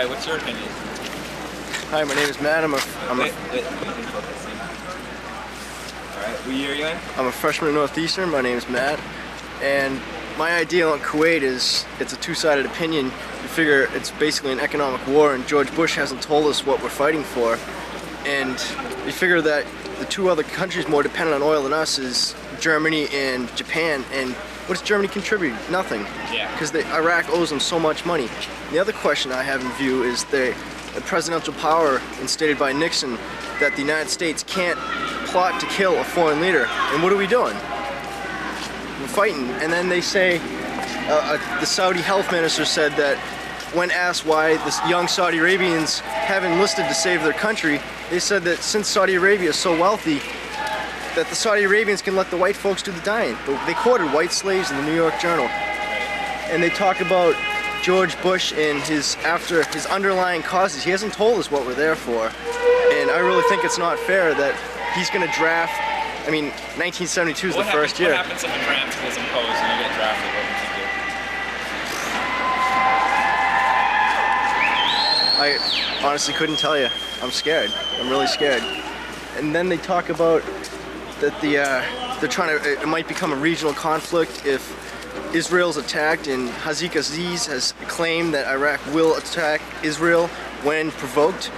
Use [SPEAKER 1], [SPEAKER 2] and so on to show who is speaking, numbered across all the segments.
[SPEAKER 1] Hi, what's your opinion?
[SPEAKER 2] Hi, my name is Matt.
[SPEAKER 1] Alright, what year are you in?
[SPEAKER 2] I'm a freshman at Northeastern. My name is Matt. And my idea on Kuwait is it's a two-sided opinion. You figure it's basically an economic war, and George Bush hasn't told us what we're fighting for. And you figure that the two other countries more dependent on oil than us is Germany and Japan. And what does Germany contribute? Nothing.
[SPEAKER 1] Yeah.
[SPEAKER 2] Because Iraq owes them so much money. The other question I have in view is the presidential power instated by Nixon that the United States can't plot to kill a foreign leader. And what are we doing? We're fighting. And then they say, the Saudi health minister said that when asked why the young Saudi Arabians have enlisted to save their country, they said that since Saudi Arabia is so wealthy, that the Saudi Arabians can let the white folks do the dying. But they quoted white slaves in the New York Journal. And they talk about George Bush and his underlying causes. He hasn't told us what we're there for. And I really think it's not fair that he's going to draft. I mean, 1972 is the first year.
[SPEAKER 1] What happens if a draft is imposed and you get drafted? What would you do?
[SPEAKER 2] I honestly couldn't tell you. I'm scared. I'm really scared. And then they talk about that they're trying to. It might become a regional conflict if Israel's attacked, and Hazik Aziz has claimed that Iraq will attack Israel when provoked.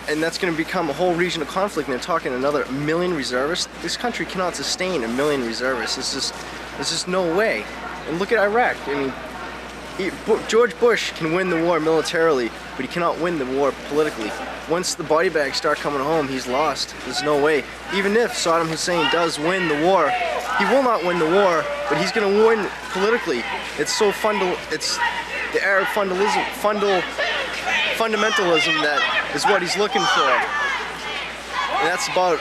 [SPEAKER 2] And that's going to become a whole regional conflict, and they're talking another 1 million reservists. This country cannot sustain 1 million reservists. There's just no way. And look at Iraq. I mean, George Bush can win the war militarily, but he cannot win the war politically. Once the body bags start coming home, he's lost. There's no way. Even if Saddam Hussein does win the war, he will not win the war, but he's going to win politically. It's so it's the Arab fundamentalism that is what he's looking for. And that's about.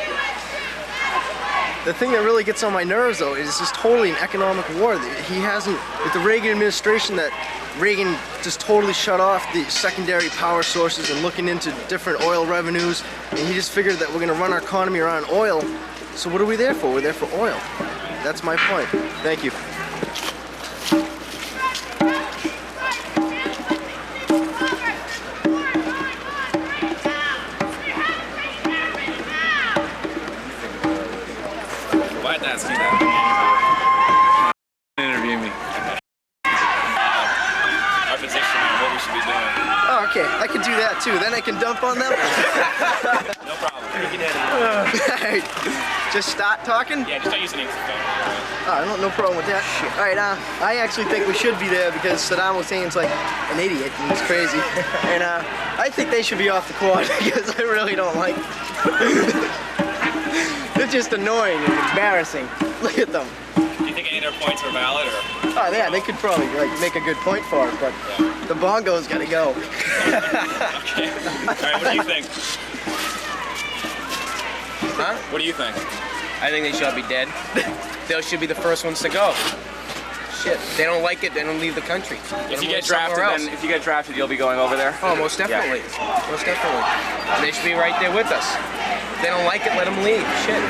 [SPEAKER 2] The thing that really gets on my nerves, though, is just totally an economic war. He hasn't, with the Reagan administration, that Reagan just totally shut off the secondary power sources and looking into different oil revenues, and he just figured that we're going to run our economy around oil. So what are we there for? We're there for oil. That's my point. Thank you.
[SPEAKER 1] Why'd that see that? Interview me. Our position on what we should be doing.
[SPEAKER 2] Oh, okay. I can do that too. Then I can dump on them.
[SPEAKER 1] No problem. You can edit it.
[SPEAKER 2] Just start talking?
[SPEAKER 1] Yeah, just don't use an ink phone.
[SPEAKER 2] No problem with that. Alright, I actually think we should be there because Saddam Hussein's like an idiot and he's crazy. And I think they should be off the quad because I really don't like them. They're just annoying and embarrassing. Look at them.
[SPEAKER 1] Do you think any of their points are valid, or?
[SPEAKER 2] Oh yeah, they could probably make a good point for it, but the bongo's gotta go.
[SPEAKER 1] Okay. Alright, what do you think?
[SPEAKER 3] Huh?
[SPEAKER 1] What do you think?
[SPEAKER 3] I think they should all be dead. They should be the first ones to go. Shit, if they don't like it, they don't leave the country.
[SPEAKER 1] If you get drafted, you'll be going over there?
[SPEAKER 3] Oh, most definitely. Yeah. Most definitely. And they should be right there with us. If they don't like it, let them leave. Shit.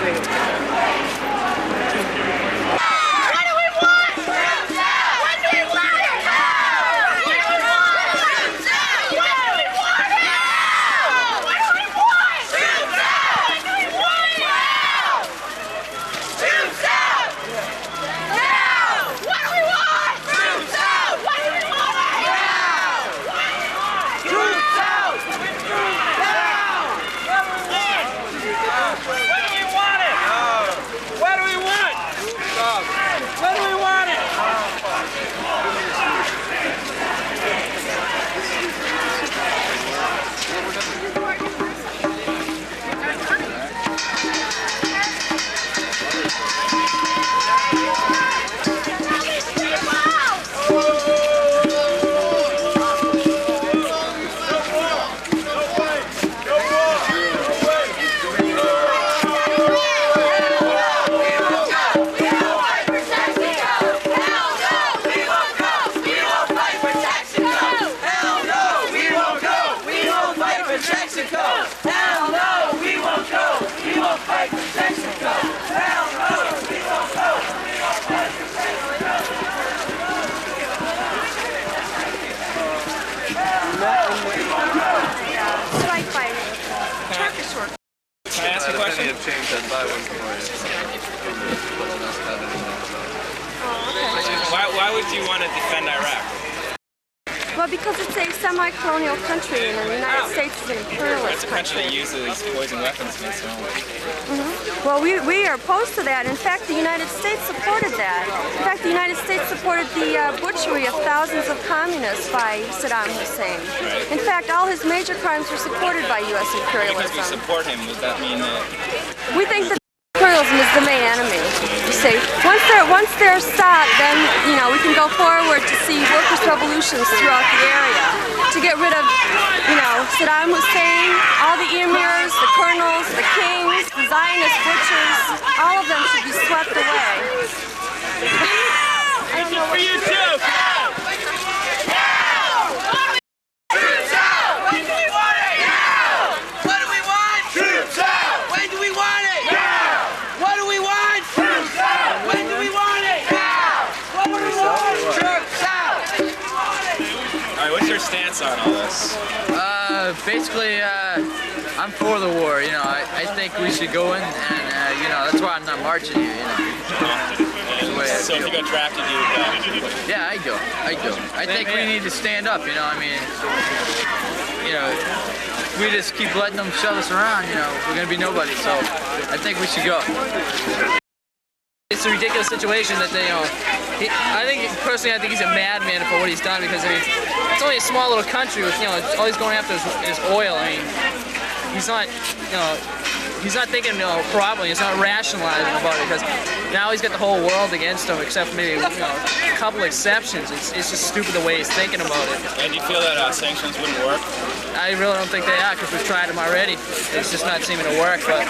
[SPEAKER 1] would you want to defend Iraq?
[SPEAKER 4] Well, because it's a semi-colonial country and the United States is an
[SPEAKER 1] It's
[SPEAKER 4] imperialist
[SPEAKER 1] a country
[SPEAKER 4] country.
[SPEAKER 1] that uses poison weapons against their own.
[SPEAKER 4] Well, we are opposed to that. In fact, the United States supported that. In fact, the United States supported the butchery of thousands of communists by Saddam Hussein. In fact, all his major crimes were supported by U.S.
[SPEAKER 1] Because we
[SPEAKER 4] imperialism.
[SPEAKER 1] support him, does that mean that...
[SPEAKER 4] We think that imperialism is the main enemy. You see, once they're stopped, then we can go forward to see workers' revolutions throughout the area to get rid of Saddam Hussein, all the emirs, the colonels, the kings, the Zionist butchers. All of them should be swept away. I don't know what you do.
[SPEAKER 1] Stance on all this?
[SPEAKER 5] Basically, I'm for the war. I think we should go in, and that's why I'm not marching here.
[SPEAKER 1] So if you got drafted, you would go?
[SPEAKER 5] Yeah, I go. I think we need to stand up. We just keep letting them shove us around. We're gonna be nobody. So I think we should go. It's a ridiculous situation that they, I think he's a madman for what he's done, because it's only a small little country with, all he's going after is oil. He's not, he's not thinking properly. He's not rationalizing about it, because now he's got the whole world against him, except for maybe a couple exceptions. It's just stupid the way he's thinking about it.
[SPEAKER 1] And you feel that sanctions wouldn't work?
[SPEAKER 5] I really don't think they are, because we've tried them already. It's just not seeming to work. But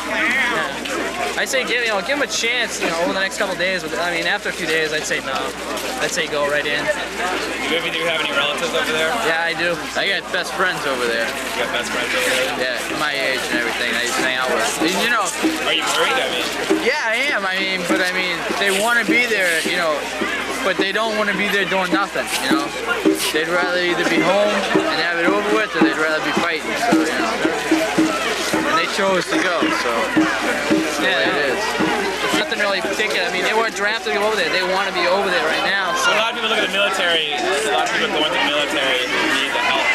[SPEAKER 5] I say give him a chance, over the next couple of days. After a few days, I'd say no. I'd say go right in.
[SPEAKER 1] Do you have any relatives over there?
[SPEAKER 5] Yeah, I do. I got best friends over there.
[SPEAKER 1] You got best friends over there?
[SPEAKER 5] Yeah, my age and everything. I used to hang out with. And,
[SPEAKER 1] are you worried?
[SPEAKER 5] Yeah, I am. But they want to be there, but they don't want to be there doing nothing, They'd rather either be home and have it over with, or they'd rather be fighting, so, And they chose to go, so that's the way it is. There's nothing really particular. They weren't drafted to go over there. They want to be over there right now. So.
[SPEAKER 1] A lot of people look at the military, a lot of people going to the military need the help.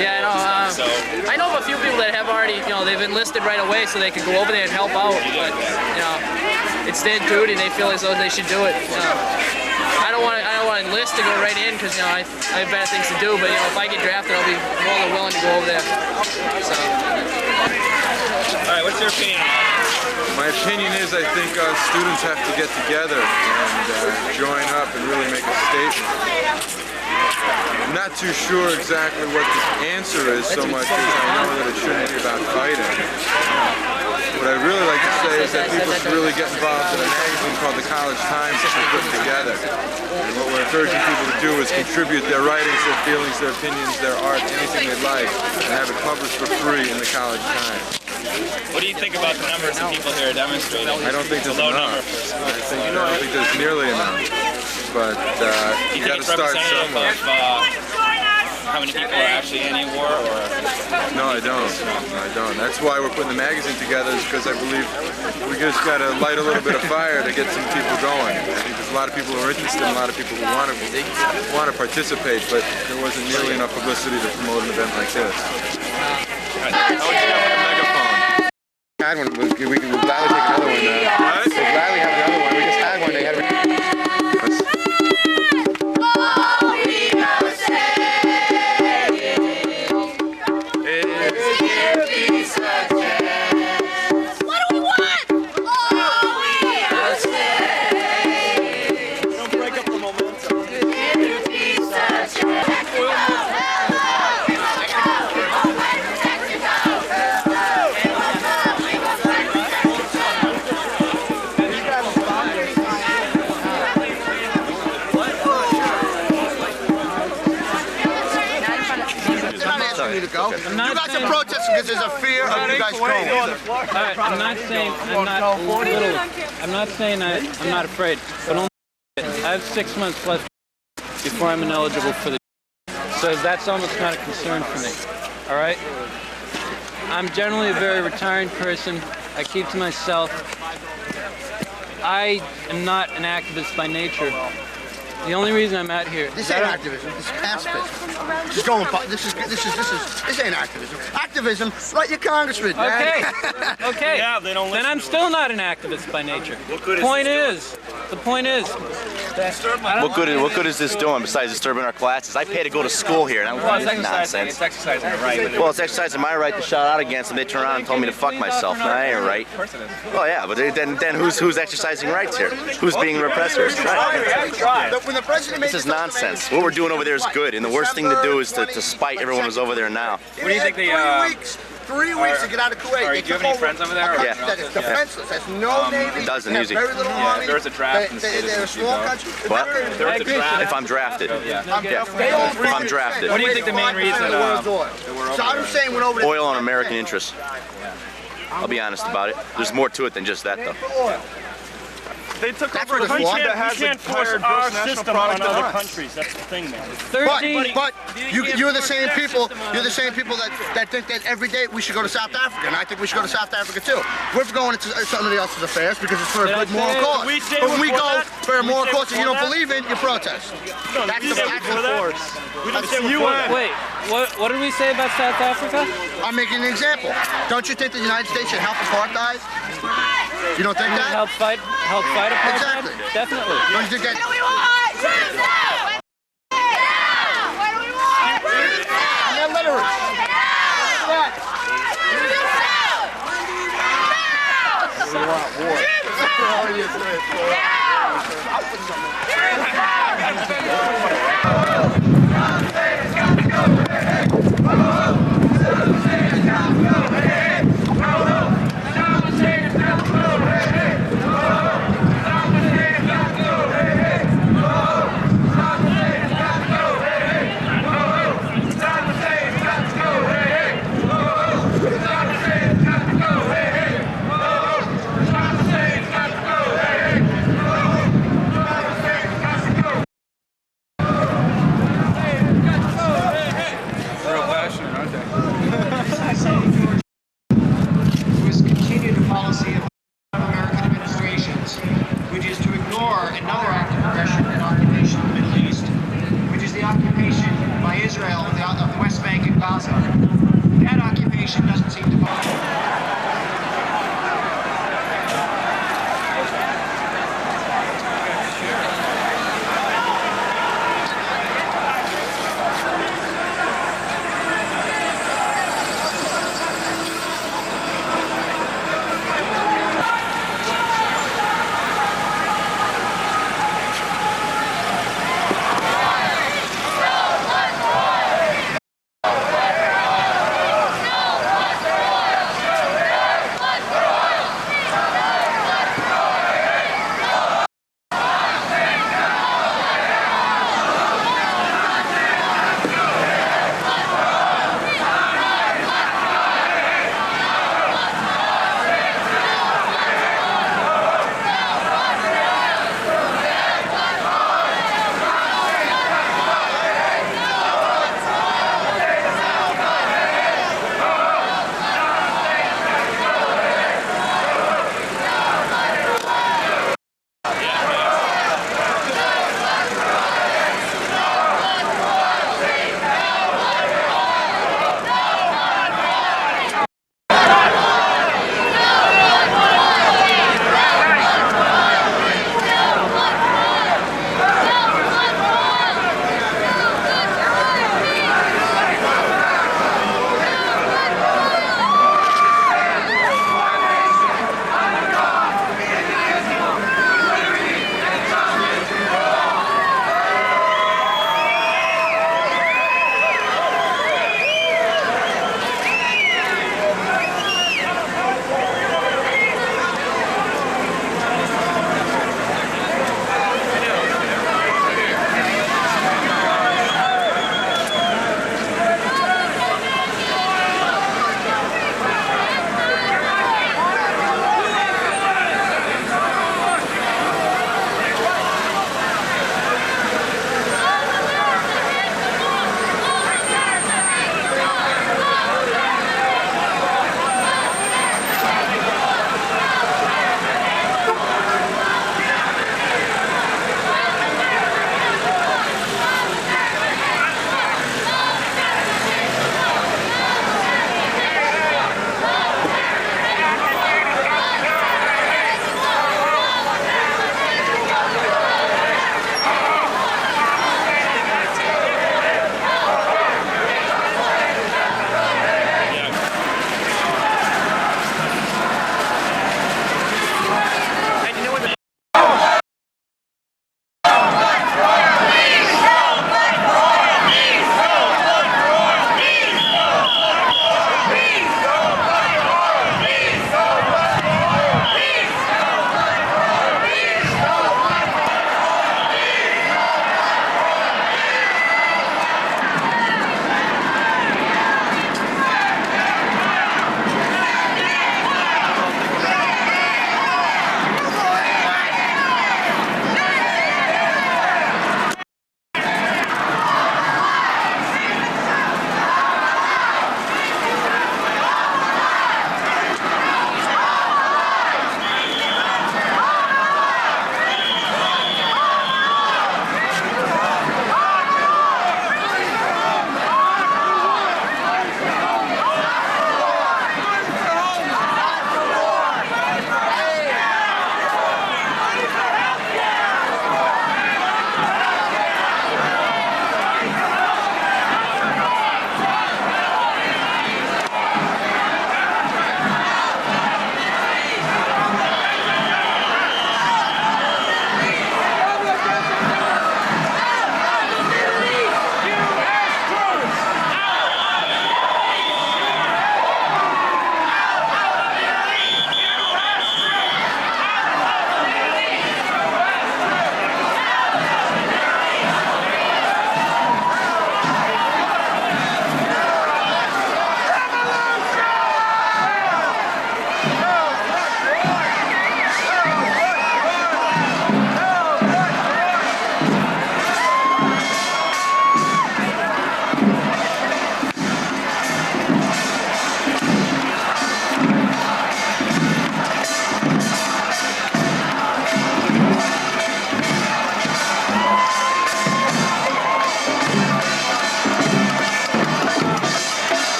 [SPEAKER 5] Yeah, I know. I know of a few people that have already, they've enlisted right away so they can go over there and help out, but, it's their duty, and they feel as though they should do it. I don't want to enlist to go right in, because I have better things to do. But if I get drafted, I'll be more than willing to go over there. So.
[SPEAKER 1] All right, what's your opinion on that?
[SPEAKER 6] My opinion is I think students have to get together and join up and really make a statement. I'm not too sure exactly what the answer is so much as I know that it shouldn't be about fighting. What I'd really like to say is that people should really get involved in a magazine called the College Times that we're putting together. And what we're encouraging people to do is contribute their writings, their feelings, their opinions, their art, anything they'd like, and have it published for free in the College Times.
[SPEAKER 1] What do you think about the numbers of people here demonstrating?
[SPEAKER 6] I don't think there's
[SPEAKER 1] a low
[SPEAKER 6] enough.
[SPEAKER 1] number.
[SPEAKER 6] I don't think there's nearly enough. But you got to start somewhere.
[SPEAKER 1] How many people are actually anti-war?
[SPEAKER 6] No, I don't. That's why we're putting the magazine together, is because I believe we just got to light a little bit of fire to get some people going. I think there's a lot of people who are interested, and a lot of people who want to participate, but there wasn't nearly enough publicity to promote an event like this. How would you have a megaphone?
[SPEAKER 7] Had one. We could gladly take another one. We'd gladly have another one. We just had one. They had.
[SPEAKER 8] You guys are protesting because there's a fear of you guys going.
[SPEAKER 9] Alright, I'm not saying I'm not afraid, but only I have 6 months left before I'm ineligible for the so that's almost not a concern for me. Alright? I'm generally a very retiring person. I keep to myself. I am not an activist by nature. The only reason I'm out here.
[SPEAKER 8] This ain't activism. This is pacifism. Just going. This ain't activism. Activism. Write your congressman, man.
[SPEAKER 9] Okay. Okay.
[SPEAKER 1] Yeah, they don't listen.
[SPEAKER 9] Then I'm still not an activist by nature. The point is,
[SPEAKER 10] What good is this doing besides disturbing our classes? I pay to go to school here, and
[SPEAKER 1] Well, it's
[SPEAKER 10] that's
[SPEAKER 1] exercising.
[SPEAKER 10] nonsense.
[SPEAKER 1] It's exercising the right.
[SPEAKER 10] Well, it's exercising my right to shout out against them. They turn around and told me to fuck myself, and I ain't right.
[SPEAKER 1] Of course it is.
[SPEAKER 10] Well, yeah, but then who's exercising rights here? Who's being repressors?
[SPEAKER 8] When the president made
[SPEAKER 10] This is nonsense. What we're doing over there is good, and the worst thing to do is to spite everyone who's over there now.
[SPEAKER 1] What do you think the
[SPEAKER 8] 3 weeks to get out of Kuwait.
[SPEAKER 1] do you have any friends over there?
[SPEAKER 10] Yeah.
[SPEAKER 8] That is defenseless. Has no navy.
[SPEAKER 10] It doesn't
[SPEAKER 8] has
[SPEAKER 10] use it.
[SPEAKER 8] very little army.
[SPEAKER 1] There's a draft in the state of
[SPEAKER 8] They're a small country.
[SPEAKER 10] What?
[SPEAKER 1] There's a draft.
[SPEAKER 10] If I'm drafted.
[SPEAKER 1] Yeah.
[SPEAKER 10] If I'm drafted.
[SPEAKER 1] What do you think the main reason
[SPEAKER 8] So I'm saying went over there.
[SPEAKER 10] Oil on American interests. I'll be honest about it. There's more to it than just that, though.
[SPEAKER 6] They took
[SPEAKER 8] That's
[SPEAKER 6] over a
[SPEAKER 8] what it's
[SPEAKER 6] country
[SPEAKER 8] for.
[SPEAKER 6] that has
[SPEAKER 11] You can't
[SPEAKER 6] a higher
[SPEAKER 11] force
[SPEAKER 6] gross
[SPEAKER 11] our
[SPEAKER 6] national
[SPEAKER 11] system
[SPEAKER 6] product
[SPEAKER 11] on
[SPEAKER 6] than
[SPEAKER 11] other
[SPEAKER 6] us.
[SPEAKER 11] countries. That's the thing, man.
[SPEAKER 9] 13.
[SPEAKER 8] But you're the same people. You're the same people that think that every day we should go to South Africa, and I think we should go to South Africa too. We're going into somebody else's affairs because it's for a good moral cause.
[SPEAKER 11] we say
[SPEAKER 8] But when we
[SPEAKER 11] we're
[SPEAKER 8] go
[SPEAKER 11] for that?
[SPEAKER 8] for a moral
[SPEAKER 11] We say
[SPEAKER 8] cause that you
[SPEAKER 11] we're
[SPEAKER 8] don't
[SPEAKER 11] for that?
[SPEAKER 8] believe in, you protest. That's
[SPEAKER 11] we
[SPEAKER 8] the
[SPEAKER 11] say
[SPEAKER 8] that's
[SPEAKER 11] we're for
[SPEAKER 8] the
[SPEAKER 11] that?
[SPEAKER 8] force.
[SPEAKER 11] We didn't
[SPEAKER 8] That's
[SPEAKER 11] say
[SPEAKER 8] the
[SPEAKER 11] we're for
[SPEAKER 8] UN.
[SPEAKER 11] that.
[SPEAKER 9] Wait, what did we say about South Africa?
[SPEAKER 8] I'm making an example. Don't you think the United States should help apartheid? You don't think that?
[SPEAKER 9] Help fight apartheid?
[SPEAKER 8] Exactly.
[SPEAKER 9] Definitely.
[SPEAKER 8] Don't you think that? I'm illiterate.
[SPEAKER 12] was continued a policy of American administrations, which is to ignore another act of aggression and occupation in the Middle East, which is the occupation by Israel of the West Bank and Gaza. That occupation doesn't seem to bother.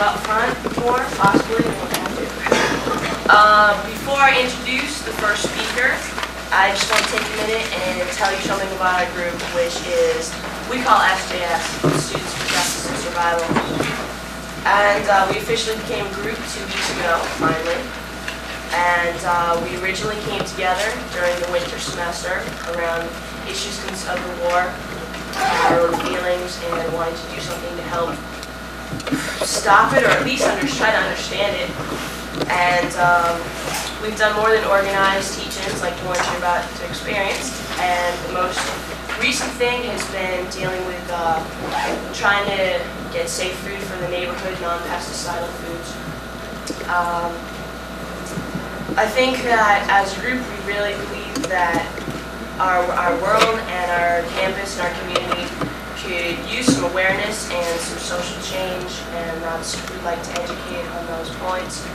[SPEAKER 11] come up front more, possibly. Before I introduce the first speaker, I just want to take a minute and tell you something about our group, which is, we call SJS, Students for Justice and Survival. And we officially became a group 2 weeks ago, finally. And we originally came together during the winter semester around issues of the war, our own feelings, and wanting to do something to help stop it, or at least try to understand it. And we've done more than organized teach-ins like the ones you're about to experience. And the most recent thing has been dealing with trying to get safe food for the neighborhood, non-pesticidal foods. I think that as a group, we really believe that our world and our campus and our community could use some awareness and some social change, and we'd like to educate on those points.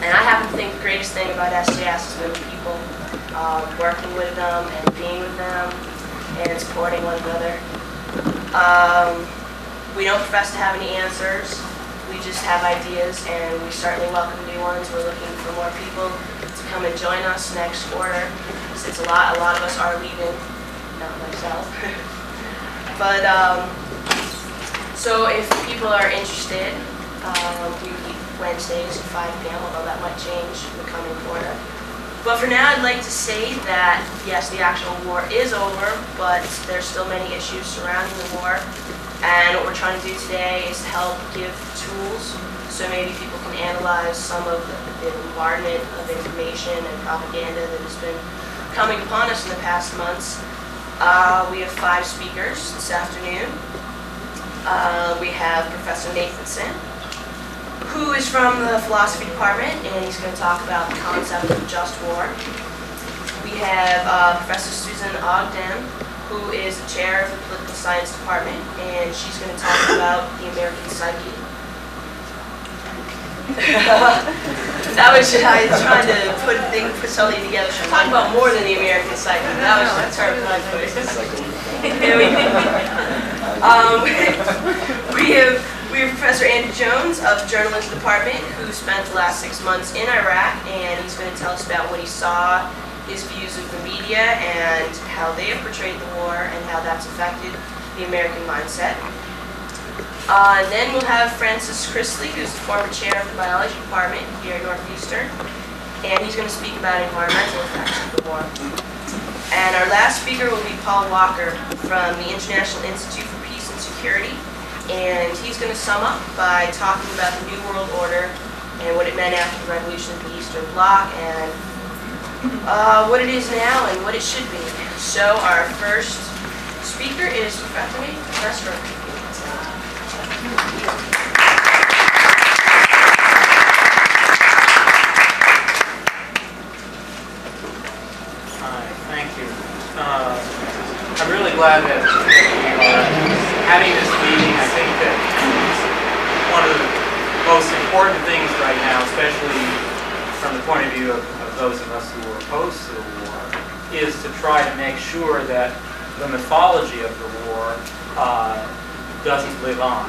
[SPEAKER 11] And I happen to think the greatest thing about SJS has been the people, working with them and being with them and supporting one another. We don't profess to have any answers. We just have ideas, and we certainly welcome new ones. We're looking for more people to come and join us next quarter, since a lot of us are leaving, not myself. But so if people are interested, we meet Wednesdays at 5 p.m., although that might change in the coming quarter. But for now, I'd like to say that, yes, the actual war is over, but there's still many issues surrounding the war. And what we're trying to do today is to help give tools so maybe people can analyze some of the bombardment of information and propaganda that has been coming upon us in the past months. We have 5 speakers this afternoon. We have Professor Nathanson, who is from the philosophy department, and he's going to talk about the concept of just war. We have Professor Susan Ogden, who is the chair of the political science department, and she's going to talk about the American psyche. That was just, I was trying to put something together. She'll talk about more than the American psyche. That was the term that I put. We have Professor Andrew Jones of the journalism department, who spent the last 6 months in Iraq, and he's going to tell us about what he saw, his views of the media, and how they have portrayed the war, and how that's affected the American mindset. And then we'll have Francis Chrisley, who's the former chair of the biology department here at Northeastern, and he's going to speak about environmental effects of the war. And our last speaker will be Paul Walker from the International Institute for Peace and Security, and he's going to sum up by talking about the New World Order and what it meant after the revolution of the Eastern Bloc, and what it is now and what it should be. So our first speaker is Professor Nathan.
[SPEAKER 13] Hi, thank you. I'm really glad that we are having this meeting. I think that one of the most important things right now, especially from the point of view of those of us who are opposed to the war, is to try to make sure that the mythology of the war doesn't live on.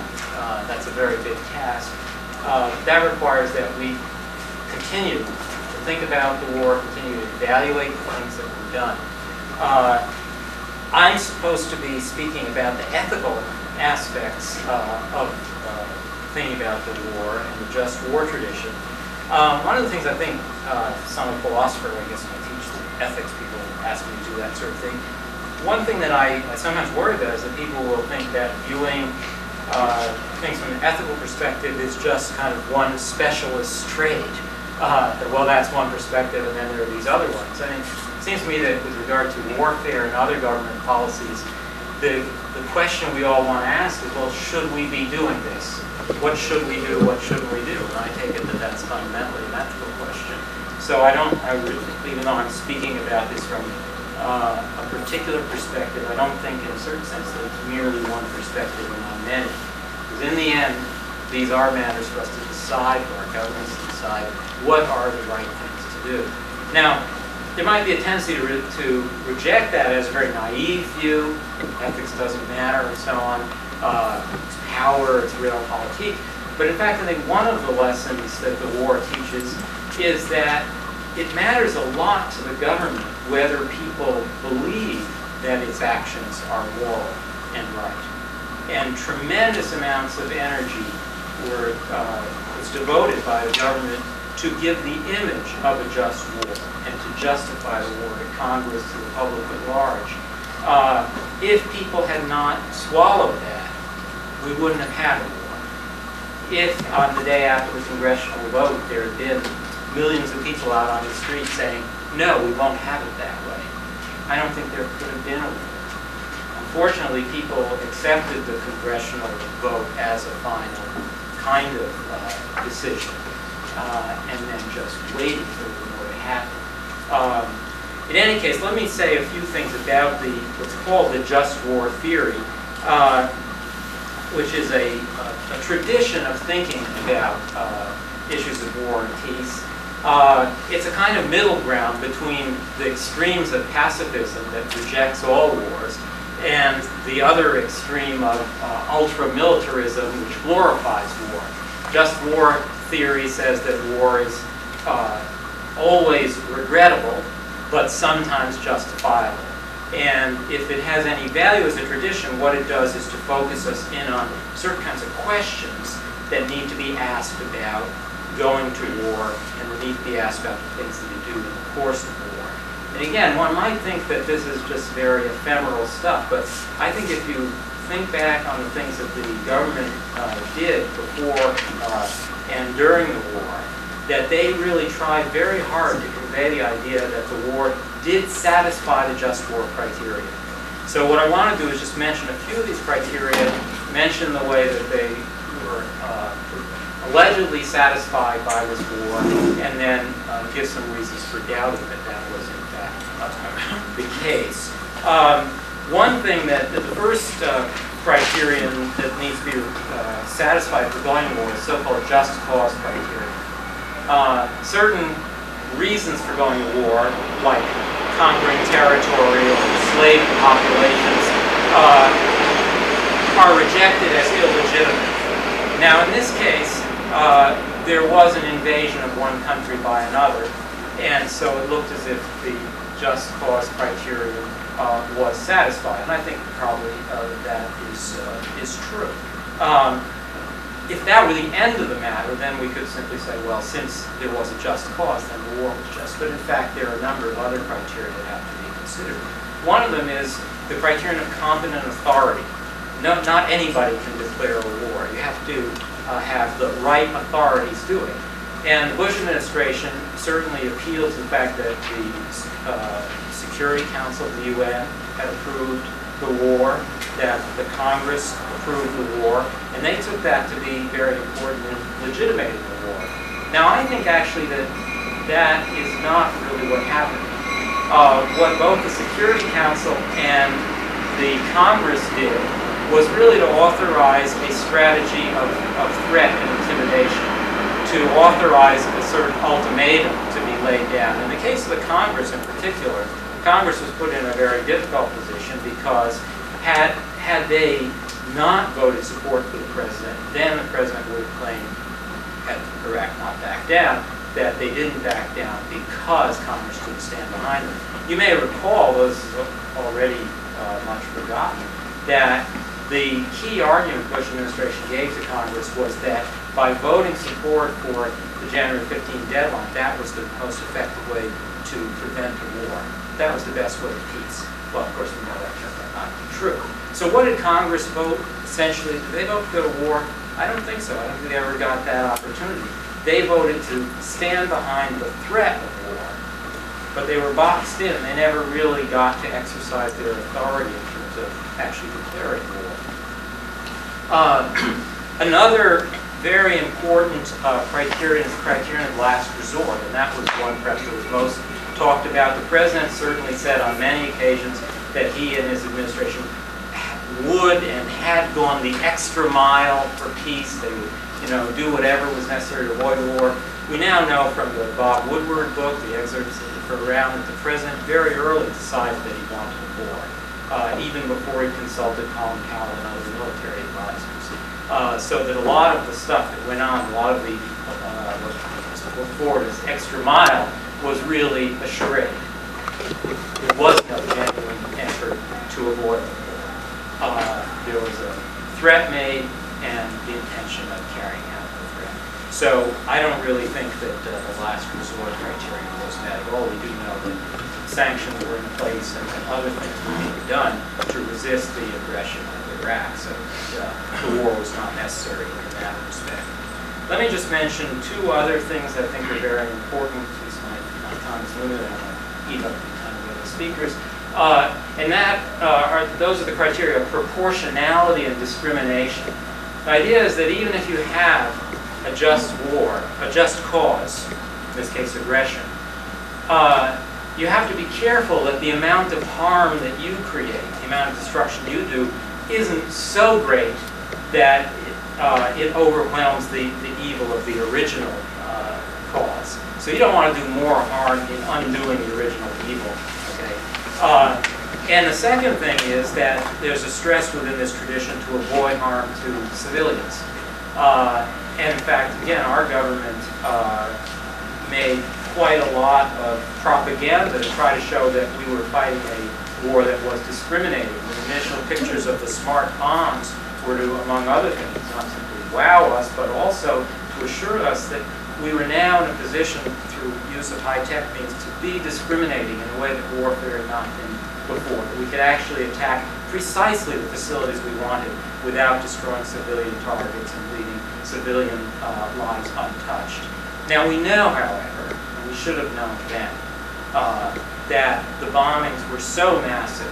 [SPEAKER 13] That's a very big task. That requires that we continue to think about the war, continue to evaluate the things that we've done. I'm supposed to be speaking about the ethical aspects of thinking about the war and the just war tradition. One of the things I think some philosopher, I guess when I teach ethics, people ask me to do that sort of thing. One thing that I sometimes worry about is that people will think that viewing things from an ethical perspective is just kind of one specialist trade. That, well, that's one perspective, and then there are these other ones. I mean, it seems to me that with regard to warfare and other government policies, the question we all want to ask is, well, should we be doing this? What should we do? What shouldn't we do? And I take it that that's fundamentally an ethical question. So even though I'm speaking about this from a particular perspective, I don't think in a certain sense that it's merely one perspective and not many. Because in the end, these are matters for us to decide, for our governments to decide, what are the right things to do. Now, there might be a tendency to reject that as a very naive view. Ethics doesn't matter and so on. It's power, it's realpolitik. But in fact, I think one of the lessons that the war teaches is that it matters a lot to the government whether people believe that its actions are moral and right. And tremendous amounts of energy was devoted by the government to give the image of a just war and to justify the war to Congress, to the public at large. If people had not swallowed that, we wouldn't have had a war. If on the day after the congressional vote there had been millions of people out on the street saying, no, we won't have it that way, I don't think there could have been a war. Unfortunately, people accepted the congressional vote as a final kind of decision and then just waited for the war to happen. In any case, let me say a few things about what's called the just war theory, which is a tradition of thinking about issues of war and peace. It's a kind of middle ground between the extremes of pacifism that rejects all wars and the other extreme of ultra-militarism, which glorifies war. Just war theory says that war is always regrettable, but sometimes justifiable. And if it has any value as a tradition, what it does is to focus us in on certain kinds of questions that need to be asked about going to war and that need to be asked about the things that you do in the course of war. And again, one might think that this is just very ephemeral stuff, but I think if you think back on the things that the government did before and during the war, that they really tried very hard to convey the idea that the war did satisfy the just war criteria. So what I want to do is just mention a few of these criteria, mention the way that they were allegedly satisfied by this war, and then give some reasons for doubting that that was in fact the case. One thing that the first criterion that needs to be satisfied for going to war is so-called just cause criteria. Certain reasons for going to war, like conquering territory or enslaved populations, are rejected as illegitimate. Now, in this case, there was an invasion of one country by another, and so it looked as if the just cause criterion was satisfied, and I think probably that is true. If that were the end of the matter, then we could simply say, well, since there was a just cause, then the war was just. But in fact, there are a number of other criteria that have to be considered. One of them is the criterion of competent authority. No, not anybody can declare a war. You have to have the right authorities do it. And the Bush administration certainly appealed to the fact that the Security Council of the UN had approved the war, that the Congress approved the war, and they took that to be very important in legitimating the war. Now, I think actually that that is not really what happened. What both the Security Council and the Congress did was really to authorize a strategy of threat and intimidation, to authorize a certain ultimatum to be laid down. In the case of the Congress in particular, Congress was put in a very difficult position because had they not voted support for the president, then the president would have claimed, had Iraq not backed down, that they didn't back down because Congress couldn't stand behind them. You may recall, this is already much forgotten, that the key argument the Bush administration gave to Congress was that by voting support for the January 15 deadline, that was the most effective way to prevent a war. That was the best way to peace. Well, of course, we know that turned out not to be true. So what did Congress vote, essentially? Did they vote to go to war? I don't think so. I don't think they ever got that opportunity. They voted to stand behind the threat of war, but they were boxed in. They never really got to exercise their authority in terms of actually declaring war. Another very important criterion is the criterion of last resort, and that was one perhaps that was most talked about. The president certainly said on many occasions that he and his administration would and had gone the extra mile for peace. They would, do whatever was necessary to avoid the war. We now know from the Bob Woodward book, the excerpts around, that the president very early decided that he wanted a war, even before he consulted Colin Powell and other military advisors. So that a lot of the stuff that went on, a lot of the what was put forward as extra mile, was really a charade. There was no genuine effort to avoid it. There was a threat made and the intention of carrying out the threat. So I don't really think that the last resort criteria was met at all. We do know that sanctions were in place and other things were done to resist the aggression of Iraq. So the war was not necessary in that respect. Let me just mention two other things that I think are very important. Since my time is limited, I don't want to eat up the time of the other speakers. And those are the criteria of proportionality and discrimination. The idea is that even if you have a just war, a just cause, in this case aggression, you have to be careful that the amount of harm that you create, the amount of destruction you do, isn't so great that it overwhelms the evil of the original cause. So you don't want to do more harm in undoing the original evil. And the second thing is that there's a stress within this tradition to avoid harm to civilians. And in fact, again, our government made quite a lot of propaganda to try to show that we were fighting a war that was discriminating. The initial pictures of the smart bombs were to, among other things, not simply wow us, but also to assure us that we were now in a position, through use of high-tech means, to be discriminating in a way that warfare had not been before. That we could actually attack precisely the facilities we wanted without destroying civilian targets and leaving civilian lives untouched. Now we know, however, and we should have known then, that the bombings were so massive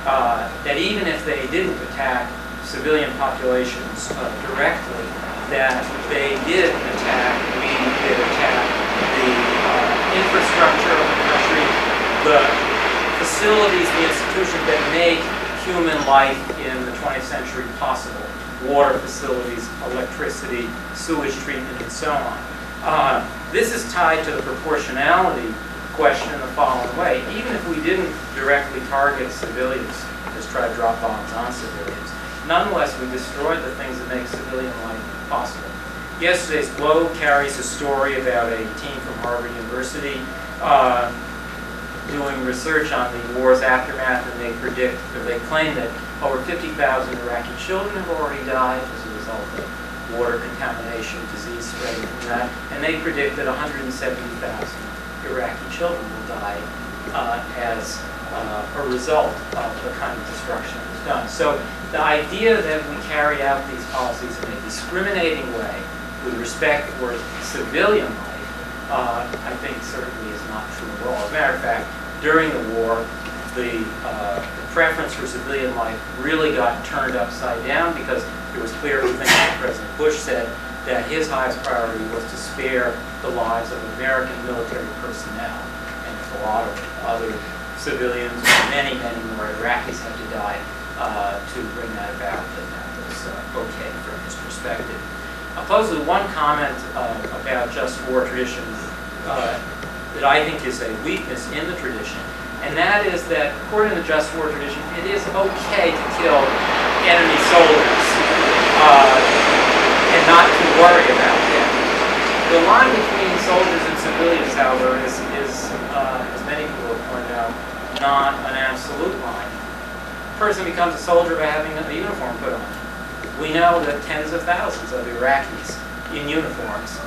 [SPEAKER 13] that even if they didn't attack civilian populations directly, that they did attack, we did attack the infrastructure of the country, the facilities, the institutions that make human life in the 20th century possible. Water facilities, electricity, sewage treatment, and so on. This is tied to the proportionality question in the following way. Even if we didn't directly target civilians, just try to drop bombs on civilians, nonetheless we destroyed the things that make civilian life possible. Yesterday's Globe carries a story about a team from Harvard University doing research on the war's aftermath, and they claim that over 50,000 Iraqi children have already died as a result of water contamination, disease spreading from that, and they predict that 170,000 Iraqi children will die as a result of the kind of destruction that was done. So the idea that we carry out these policies in a discriminating way with respect for civilian life, I think certainly is not true at all. As a matter of fact, during the war, the preference for civilian life really got turned upside down because it was clear from things that President Bush said that his highest priority was to spare the lives of American military personnel. And if a lot of other civilians, many more Iraqis had to die to bring that about, then that was okay from his perspective. I'll close with one comment about just war tradition that I think is a weakness in the tradition, and that is that according to the just war tradition, it is okay to kill enemy soldiers and not to worry about them. The line between soldiers and civilians, however, is as many people have pointed out, not an absolute line. A person becomes a soldier by having a uniform put on. We know that tens of thousands of Iraqis in uniforms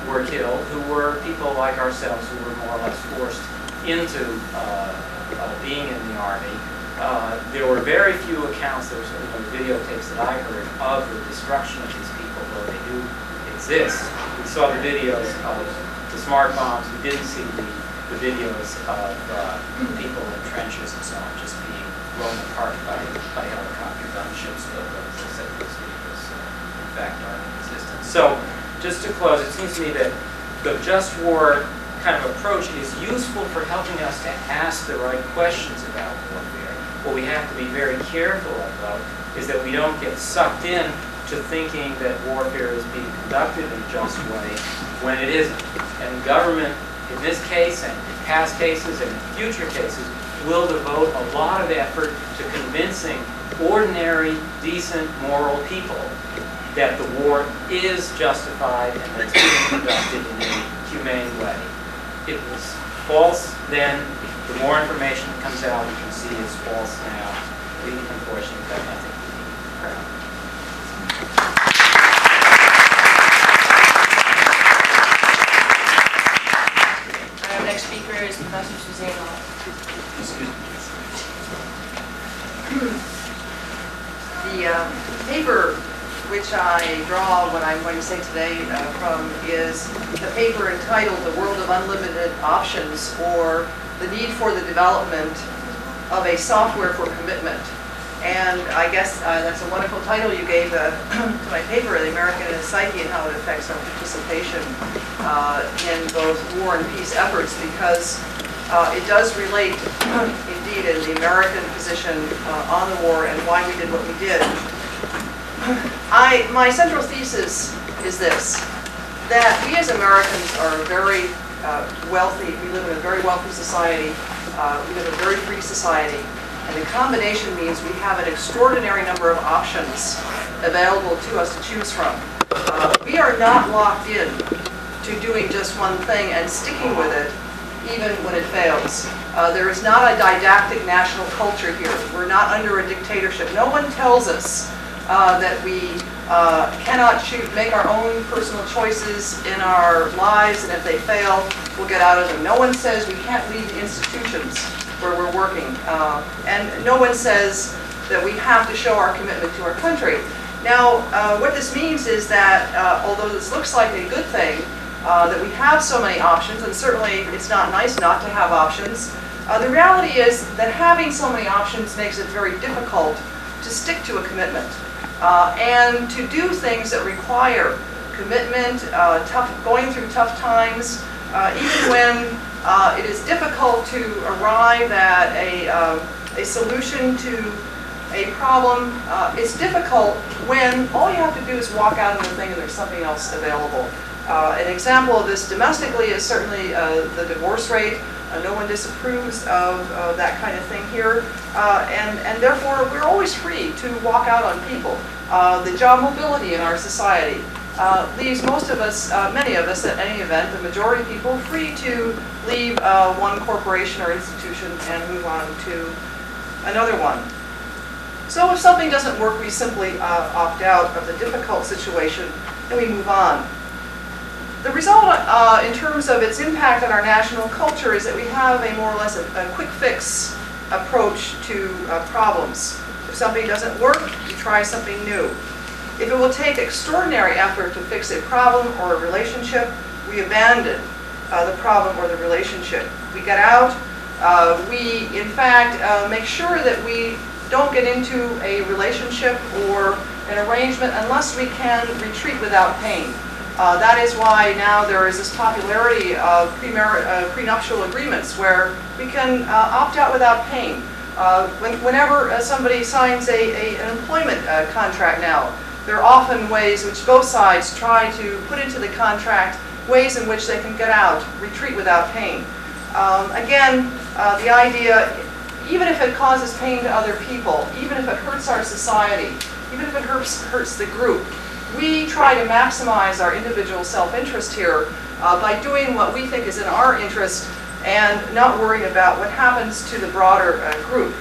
[SPEAKER 13] were killed, who were people like ourselves who were more or less forced into being in the army. There were very few accounts, there were certainly videotapes that I heard of the destruction of these people, though they do exist. We saw the videos of the smart bombs. We didn't see the videos of people in trenches and so on just being blown apart by helicopter gunships, though as I said, those videos in fact aren't in existence. So just to close, it seems to me that the just war kind of approach is useful for helping us to ask the right questions about warfare. What we have to be very careful of, though, is that we don't get sucked in to thinking that warfare is being conducted in a just way when it isn't. And government, in this case and in past cases and in future cases, will devote a lot of effort to convincing ordinary, decent, moral people that the war is justified and that it's being conducted in a humane way. It was false then. The more information that comes out, you can see it's false now. We unfortunately got nothing to be proud of.
[SPEAKER 11] Our next speaker is Professor Suzanne Hall.
[SPEAKER 14] The paper which I draw what I'm going to say today from is the paper entitled The World of Unlimited Options, or the Need for the Development of a Software for Commitment. And I guess that's a wonderful title you gave to my paper, The American Psyche and How It Affects Our Participation in both war and peace efforts, because it does relate indeed in the American position on the war and why we did what we did. My central thesis is this, that we as Americans are very wealthy. We live in a very wealthy society. We live in a very free society. And the combination means we have an extraordinary number of options available to us to choose from. We are not locked in to doing just one thing and sticking with it, even when it fails. There is not a didactic national culture here. We're not under a dictatorship. No one tells us that we cannot make our own personal choices in our lives, and if they fail, we'll get out of them. No one says we can't leave institutions where we're working. And no one says that we have to show our commitment to our country. Now, what this means is that although this looks like a good thing, that we have so many options, and certainly it's not nice not to have options, the reality is that having so many options makes it very difficult to stick to a commitment and to do things that require commitment, going through tough times, even when it is difficult to arrive at a solution to a problem. It's difficult when all you have to do is walk out of the thing and there's something else available. An example of this domestically is certainly the divorce rate. No one disapproves of that kind of thing here. And therefore, we're always free to walk out on people. The job mobility in our society leaves most of us, many of us at any event, the majority of people, free to leave one corporation or institution and move on to another one. So if something doesn't work, we simply opt out of the difficult situation and we move on. The result in terms of its impact on our national culture is that we have a more or less a quick fix approach to problems. If something doesn't work, we try something new. If it will take extraordinary effort to fix a problem or a relationship, we abandon the problem or the relationship. We get out. We, in fact, make sure that we don't get into a relationship or an arrangement unless we can retreat without pain. That is why now there is this popularity of prenuptial agreements where we can opt out without pain. Whenever somebody signs an employment contract now, there are often ways which both sides try to put into the contract, ways in which they can get out, retreat without pain. Again, the idea, even if it causes pain to other people, even if it hurts our society, even if it hurts the group, we try to maximize our individual self-interest here by doing what we think is in our interest and not worrying about what happens to the broader group.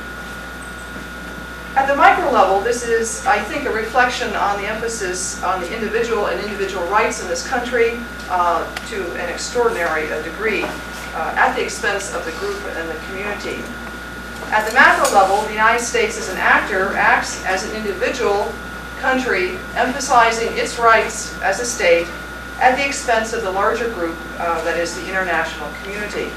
[SPEAKER 14] At the micro level, this is, I think, a reflection on the emphasis on the individual and individual rights in this country to an extraordinary degree at the expense of the group and the community. At the macro level, the United States as an actor acts as an individual country, emphasizing its rights as a state at the expense of the larger group that is the international community.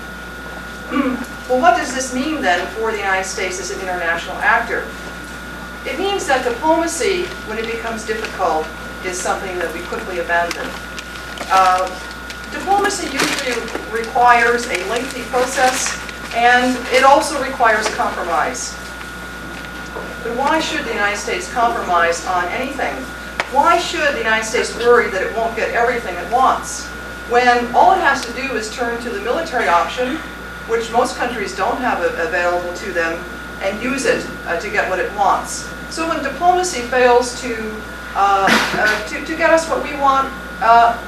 [SPEAKER 14] Well, what does this mean then for the United States as an international actor? It means that diplomacy, when it becomes difficult, is something that we quickly abandon. Diplomacy usually requires a lengthy process, and it also requires compromise. But why should the United States compromise on anything? Why should the United States worry that it won't get everything it wants, when all it has to do is turn to the military option, which most countries don't have available to them, and use it to get what it wants? So when diplomacy fails to get us what we want,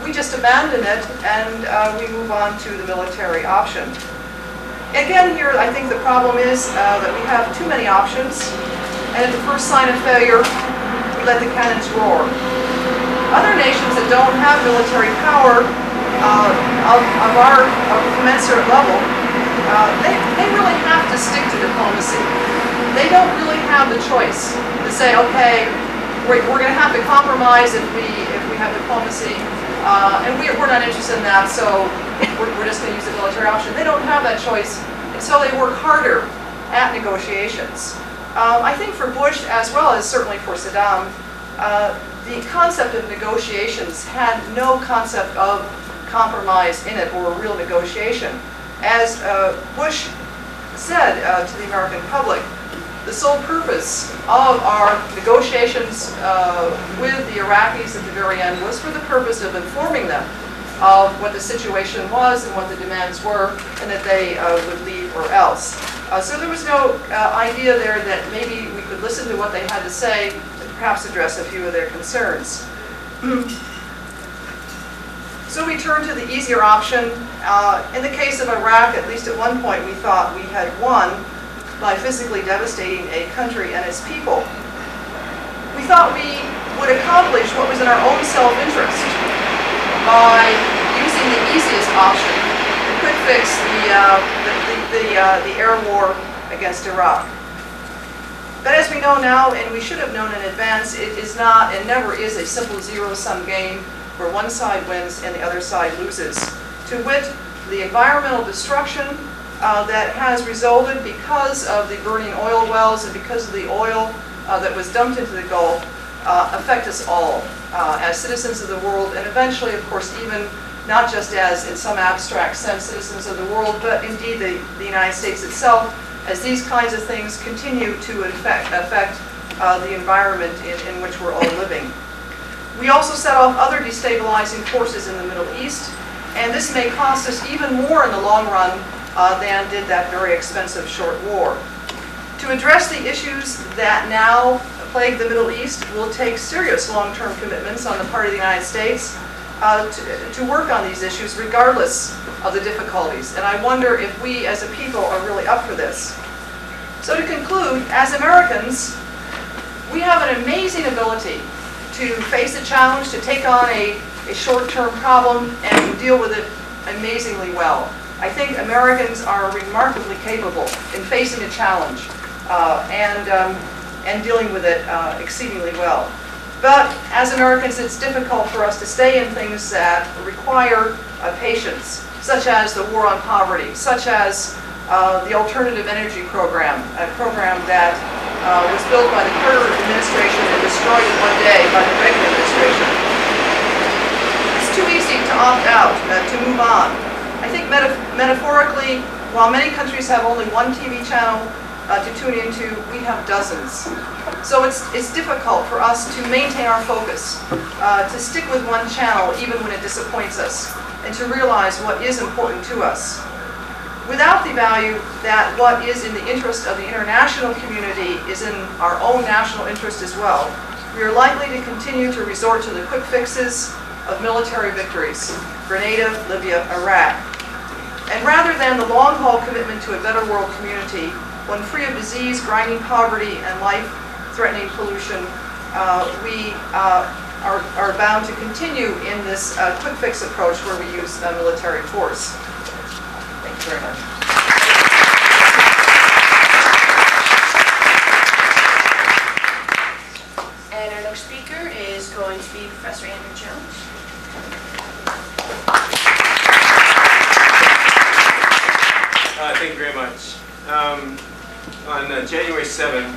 [SPEAKER 14] we just abandon it and we move on to the military option. Again, here I think the problem is that we have too many options, and at the first sign of failure, we let the cannons roar. Other nations that don't have military power of our commensurate level, they really have to stick to diplomacy. They don't really have the choice to say, okay, we're going to have to compromise if we have diplomacy, and we're not interested in that, so we're just going to use the military option. They don't have that choice, and so they work harder at negotiations. I think for Bush, as well as certainly for Saddam, the concept of negotiations had no concept of compromise in it or a real negotiation. As Bush said to the American public, the sole purpose of our negotiations with the Iraqis at the very end was for the purpose of informing them of what the situation was and what the demands were, and that they would leave or else. So there was no idea there that maybe we could listen to what they had to say and perhaps address a few of their concerns. So we turned to the easier option. In the case of Iraq, at least at one point, we thought we had won by physically devastating a country and its people. We thought we would accomplish what was in our own self-interest by using the easiest option, the quick fix, the air war against Iraq. But as we know now, and we should have known in advance, it is not and never is a simple zero-sum game where one side wins and the other side loses. To wit, the environmental destruction that has resulted because of the burning oil wells and because of the oil that was dumped into the Gulf affect us all as citizens of the world, and eventually, of course, even not just as, in some abstract sense, citizens of the world, but indeed the United States itself, as these kinds of things continue to affect the environment in which we're all living. We also set off other destabilizing forces in the Middle East, and this may cost us even more in the long run than did that very expensive short war. To address the issues that now plague the Middle East will take serious long-term commitments on the part of the United States to work on these issues regardless of the difficulties. And I wonder if we as a people are really up for this. So to conclude, as Americans, we have an amazing ability to face a challenge, to take on a short-term problem and deal with it amazingly well. I think Americans are remarkably capable in facing a challenge and dealing with it exceedingly well. But as Americans, it's difficult for us to stay in things that require patience, such as the war on poverty, such as the alternative energy program, a program that was built by the Carter administration and destroyed in one day by the Reagan administration. It's too easy to opt out, to move on. I think metaphorically, while many countries have only one TV channel to tune into, we have dozens. So it's difficult for us to maintain our focus, to stick with one channel even when it disappoints us, and to realize what is important to us. Without the value that what is in the interest of the international community is in our own national interest as well, we are likely to continue to resort to the quick fixes of military victories, Grenada, Libya, Iraq. And rather than the long-haul commitment to a better world community, one free of disease, grinding poverty, and life-threatening pollution, we are bound to continue in this quick fix approach where we use military force. Thank you very much.
[SPEAKER 11] And our next speaker is going to be Professor Andrew Jones.
[SPEAKER 1] Thank you very much. On January 7th,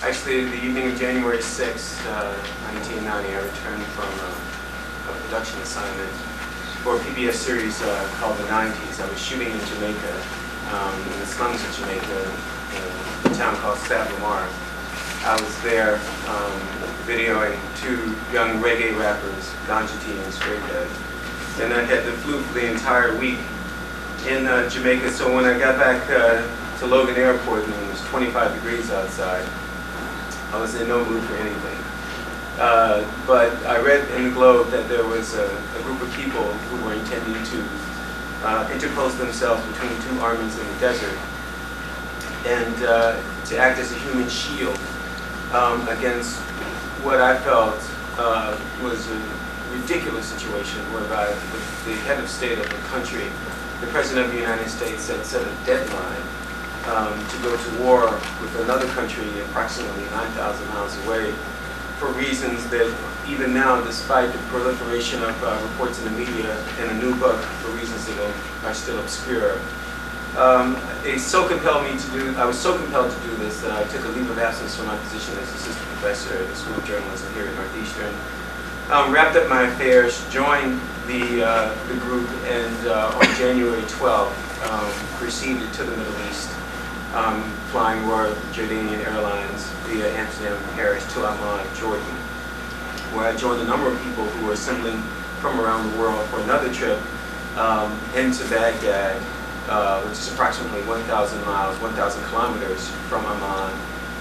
[SPEAKER 1] actually the evening of January 6th, 1990, I returned from a production assignment for a PBS series called The 90s. I was shooting in Jamaica, in the slums of Jamaica, in a town called Sav Lamar. I was there videoing two young reggae rappers, Ganja T and Straight Dead. And I had the flu for the entire week in Jamaica, so when I got back to Logan Airport and it was 25 degrees outside, I was in no mood for anything. But I read in the Globe that there was a group of people who were intending to interpose themselves between two armies in the desert and to act as a human shield against what I felt was a ridiculous situation whereby the head of state of the country, the President of the United States, had set a deadline to go to war with another country approximately 9,000 miles away for reasons that even now, despite the proliferation of reports in the media and a new book for reasons that are still obscure, it so compelled me to do, I was so compelled to do this that I took a leave of absence from my position as assistant professor at the School of Journalism here at Northeastern, wrapped up my affairs, joined the group, and on January 12th, proceeded to the Middle East, flying Royal Jordanian Airlines via Amsterdam and Paris to Amman, Jordan, where I joined a number of people who were assembling from around the world for another trip into Baghdad, which is approximately 1,000 miles, 1,000 kilometers from Amman,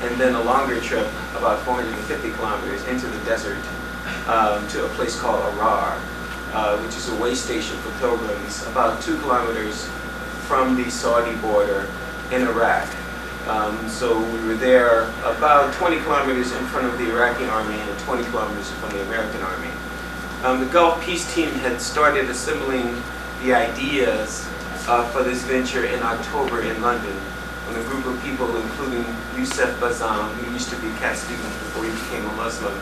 [SPEAKER 1] and then a longer trip, about 450 kilometers into the desert to a place called Arar, which is a way station for pilgrims about 2 kilometers from the Saudi border in Iraq. So we were there about 20 kilometers in front of the Iraqi army and 20 kilometers from the American army. The Gulf Peace Team had started assembling the ideas for this venture in October in London, when a group of people, including Youssef Bazam, who used to be Cat Stevens before he became a Muslim,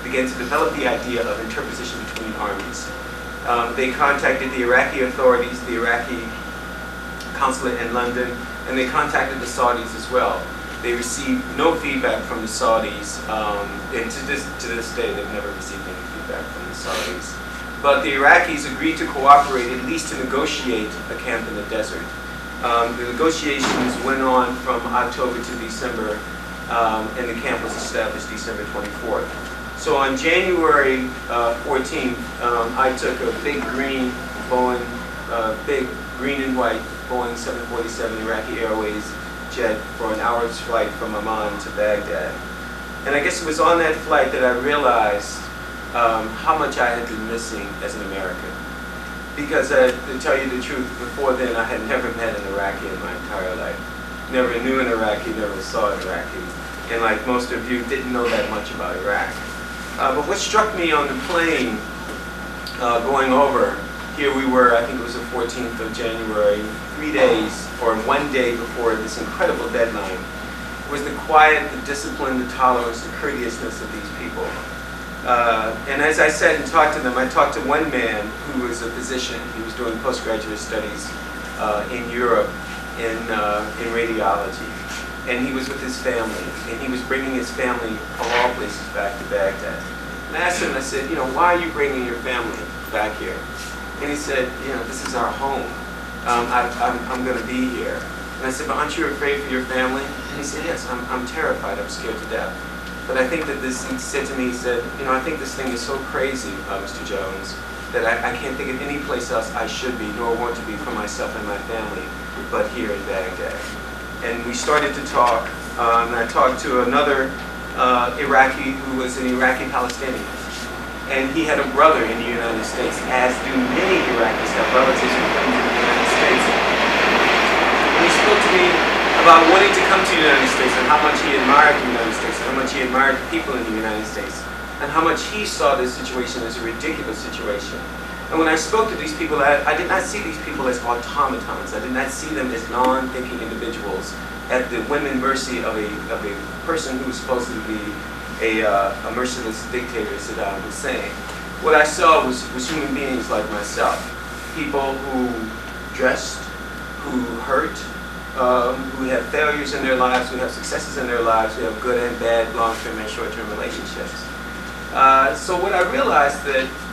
[SPEAKER 1] began to develop the idea of interposition between armies. They contacted the Iraqi authorities, the Iraqi consulate in London, and they contacted the Saudis as well. They received no feedback from the Saudis, and to this day they've never received any feedback from the Saudis. But the Iraqis agreed to cooperate, at least to negotiate a camp in the desert. The negotiations went on from October to December, and the camp was established December 24th. So on January 14th, I took a big green Boeing, big green and white Boeing 747 Iraqi Airways jet for an hour's flight from Amman to Baghdad. And I guess it was on that flight that I realized how much I had been missing as an American. Because to tell you the truth, before then I had never met an Iraqi in my entire life. Never knew an Iraqi, never saw an Iraqi. And like most of you, didn't know that much about Iraq. But what struck me on the plane going over, here we were, I think it was the 14th of January, 3 days or 1 day before this incredible deadline, was the quiet, the discipline, the tolerance, the courteousness of these people. And as I sat and talked to them, I talked to one man who was a physician. He was doing postgraduate studies in Europe in radiology. And he was with his family, and he was bringing his family of all places back to Baghdad. And I asked him, I said, you know, why are you bringing your family back here? And he said, you know, this is our home. I'm going to be here. And I said, but aren't you afraid for your family? And he said, yes, I'm terrified. I'm scared to death. But I think that this, he said to me, he said, you know, I think this thing is so crazy, Mr. Jones, that I can't think of any place else I should be, nor want to be for myself and my family, but here in Baghdad. And we started to talk, and I talked to another Iraqi who was an Iraqi Palestinian. And he had a brother in the United States, as do many Iraqis have relatives who come to the United States. And he spoke to me about wanting to come to the United States and how much he admired the United States and how much he admired the people in the United States and how much he saw this situation as a ridiculous situation. And when I spoke to these people, I did not see these people as automatons. I did not see them as non-thinking individuals at the whim and mercy of a person who was supposed to be a merciless dictator, Saddam Hussein. What I saw was human beings like myself, people who dressed, who hurt, who have failures in their lives, who have successes in their lives, who have good and bad long-term and short-term relationships. So what I realized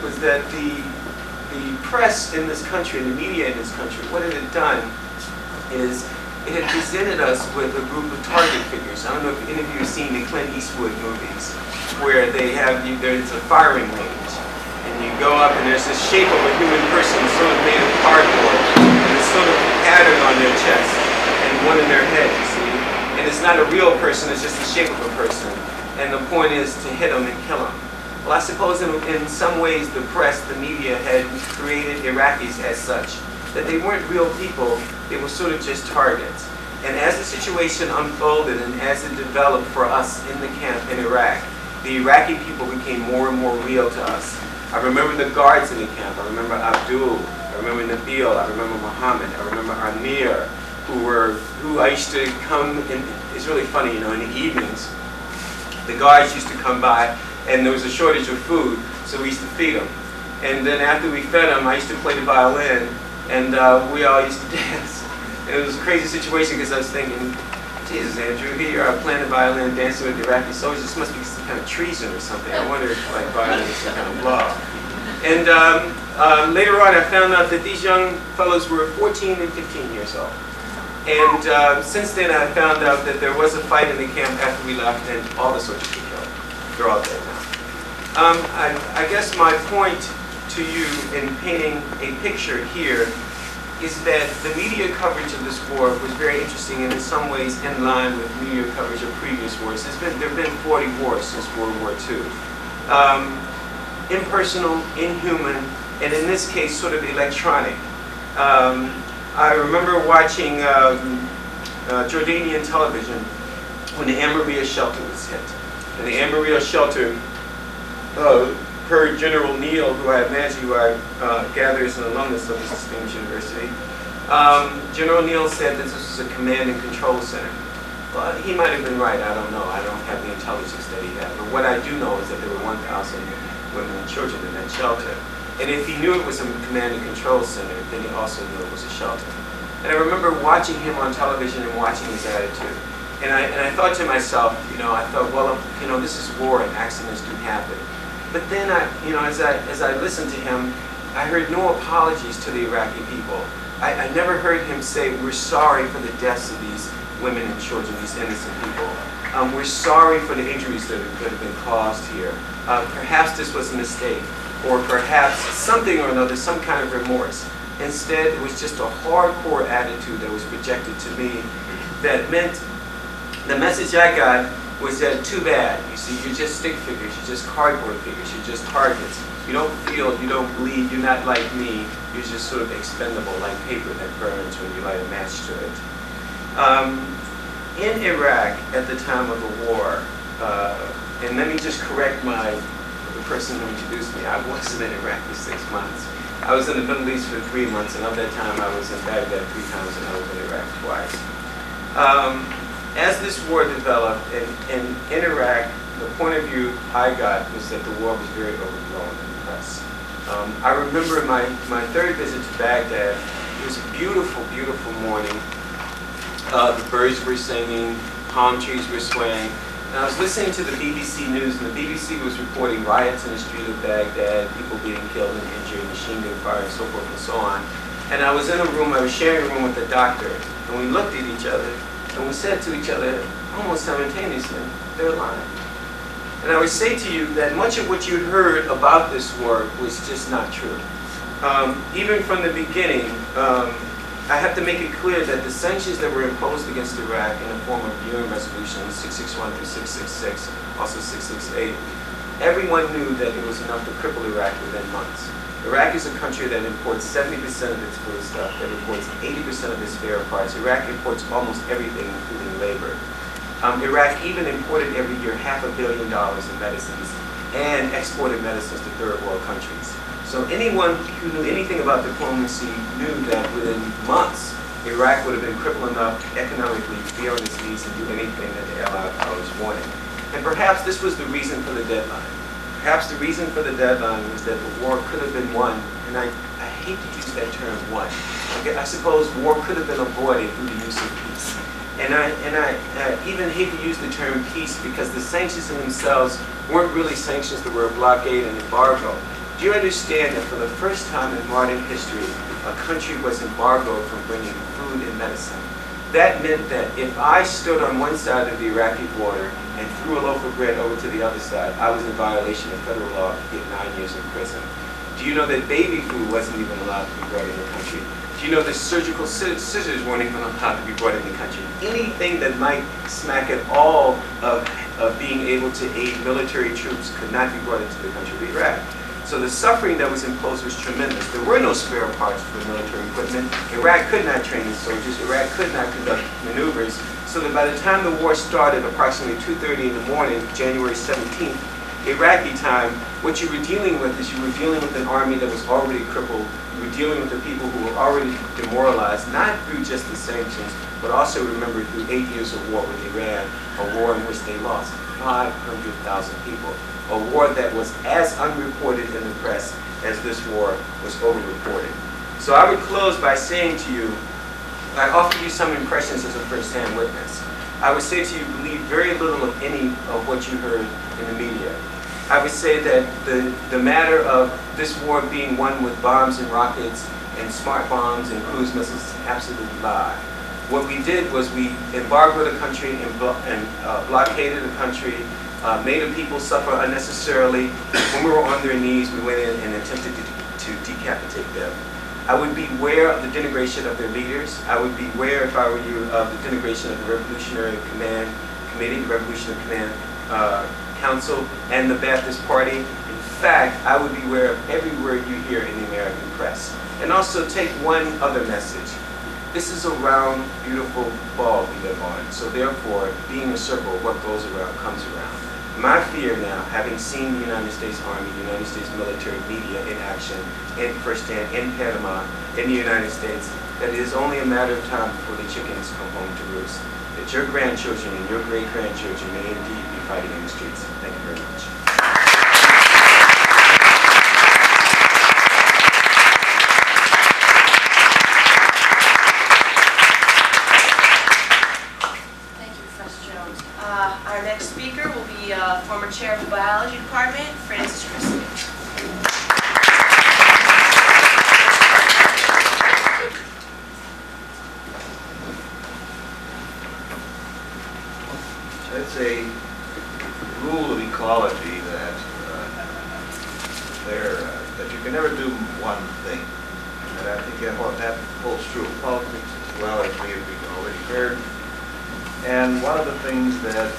[SPEAKER 1] was that the press in this country, and the media in this country, what it had done is it had presented us with a group of target figures. I don't know if any of you have seen the Clint Eastwood movies, where there's a firing range, and you go up and there's this shape of a human person sort of made of cardboard, and it's sort of patterned on their chest, and one in their head, you see. And it's not a real person, it's just the shape of a person. and the point is to hit them and kill them. Well, I suppose in some ways the press, the media had created Iraqis as such, that they weren't real people, they were sort of just targets. And as the situation unfolded and as it developed for us in the camp in Iraq, the Iraqi people became more and more real to us. I remember the guards in the camp. I remember Abdul. I remember Nabil. I remember Muhammad. I remember Amir, who I used to come in. It's really funny, you know, in the evenings, the guards used to come by and there was a shortage of food, so we used to feed them. And then after we fed them, I used to play the violin, and we all used to dance. And it was a crazy situation because I was thinking, Jesus, Andrew, here you are playing the violin, dancing with the Iraqi soldiers. This must be some kind of treason or something. I wonder if like violin is some kind of law. And later on, I found out that these young fellows were 14 and 15 years old. And since then, I found out that there was a fight in the camp after we left, and all the soldiers were killed. They're all dead now. I guess my point to you in painting a picture here is that the media coverage of this war was very interesting and in some ways in line with media coverage of previous wars. There have been 40 wars since World War II. Impersonal, inhuman, and in this case sort of electronic. I remember watching Jordanian television when the Amaria shelter was hit. And the Amaria shelter, per General Neal, who I imagine you are gather as an alumnus of this distinguished university, General Neal said that this was a command and control center. Well, he might have been right, I don't know. I don't have the intelligence that he had. But what I do know is that there were 1,000 women and children in that shelter. And if he knew it was a command and control center, then he also knew it was a shelter. And I remember watching him on television and watching his attitude. And I thought to myself, you know, I thought, well, you know, this is war and accidents do happen. But then as I listened to him, I heard no apologies to the Iraqi people. I never heard him say, we're sorry for the deaths of these women and children, these innocent people. We're sorry for the injuries that have been caused here. Perhaps this was a mistake, or perhaps something or another, some kind of remorse. Instead, it was just a hardcore attitude that was projected to me that meant the message I got was that too bad. You see, you're just stick figures, you're just cardboard figures, you're just targets. You don't feel, you don't bleed, you're not like me. You're just sort of expendable, like paper that burns when you light a match to it. In Iraq, at the time of the war, and let me just correct the person who introduced me, I wasn't in Iraq for 6 months. I was in the Middle East for 3 months, and of that time I was in Baghdad 3 times, and I was in Iraq twice. As this war developed, and in Iraq, the point of view I got was that the war was very overblown in the press. I remember my third visit to Baghdad. It was a beautiful, beautiful morning. The birds were singing, palm trees were swaying. And I was listening to the BBC News, and the BBC was reporting riots in the street of Baghdad, people being killed and injured, machine gun fire, and so forth and so on. And I was in a room, I was sharing a room with a doctor, and we looked at each other, and we said to each other, almost simultaneously, they're lying. And I would say to you that much of what you heard about this war was just not true. Even from the beginning, I have to make it clear that the sanctions that were imposed against Iraq in the form of UN resolutions 661 through 666, also 668, everyone knew that it was enough to cripple Iraq within months. Iraq is a country that imports 70% of its food stuff, that imports 80% of its spare parts. Iraq imports almost everything, including labor. Iraq even imported every year $500 million in medicines and exported medicines to third world countries. So anyone who knew anything about diplomacy knew that within months, Iraq would have been crippled enough economically to be on its knees and do anything that the Allied powers wanted. And perhaps this was the reason for the deadline. Perhaps the reason for the deadline was that the war could have been won, and I hate to use that term, won. Okay, I suppose war could have been avoided through the use of peace. And I even hate to use the term peace because the sanctions in themselves weren't really sanctions, they were a blockade and embargo. Do you understand that for the first time in modern history, a country was embargoed from bringing food and medicine? That meant that if I stood on one side of the Iraqi border and threw a loaf of bread over to the other side, I was in violation of federal law to get 9 years in prison. Do you know that baby food wasn't even allowed to be brought in the country? Do you know that surgical scissors weren't even allowed to be brought in the country? Anything that might smack at all of being able to aid military troops could not be brought into the country of Iraq. So the suffering that was imposed was tremendous. There were no spare parts for military equipment. Iraq could not train its soldiers. Iraq could not conduct maneuvers. So that by the time the war started, approximately 2:30 in the morning, January 17th, Iraqi time, what you were dealing with is you were dealing with an army that was already crippled. You were dealing with the people who were already demoralized, not through just the sanctions, but also remember through 8 years of war with Iran, a war in which they lost 500,000 people. A war that was as unreported in the press as this war was overreported. So I would close by saying to you, I offer you some impressions as a first-hand witness. I would say to you, believe very little of any of what you heard in the media. I would say that the matter of this war being won with bombs and rockets and smart bombs and cruise missiles is an absolute lie. What we did was we embargoed the country and blockaded the country, made the people suffer unnecessarily. When we were on their knees, we went in and attempted to decapitate them. I would beware of the denigration of their leaders. I would beware, if I were you, of the denigration of the Revolutionary Command Committee, the Revolutionary Command Council, and the Ba'athist Party. In fact, I would beware of every word you hear in the American press. And also take one other message. This is a round, beautiful ball we live on. So therefore, being a circle, what goes around comes around. My fear now, having seen the United States Army, the United States military media in action, in firsthand, in Panama, in the United States, that it is only a matter of time before the chickens come home to roost. That your grandchildren and your great-grandchildren may indeed be fighting in the streets. Thank you very much.
[SPEAKER 11] Our next speaker will be former chair of the biology department, Francis Chrisley.
[SPEAKER 15] It's a rule of ecology that that you can never do one thing, and I think that holds true of politics as well, as we have already heard. And one of the things that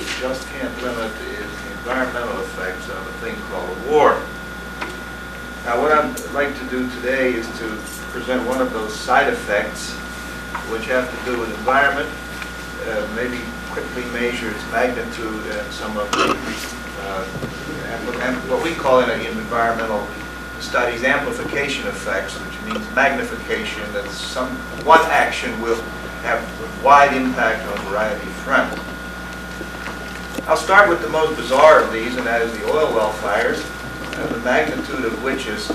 [SPEAKER 15] you just can't limit is the environmental effects of a thing called a war. Now, what I'd like to do today is to present one of those side effects which have to do with environment, maybe quickly measure its magnitude and some of the, and what we call in environmental studies amplification effects, which means magnification, that one action will have a wide impact on a variety of fronts. I'll start with the most bizarre of these, and that is the oil well fires, the magnitude of which is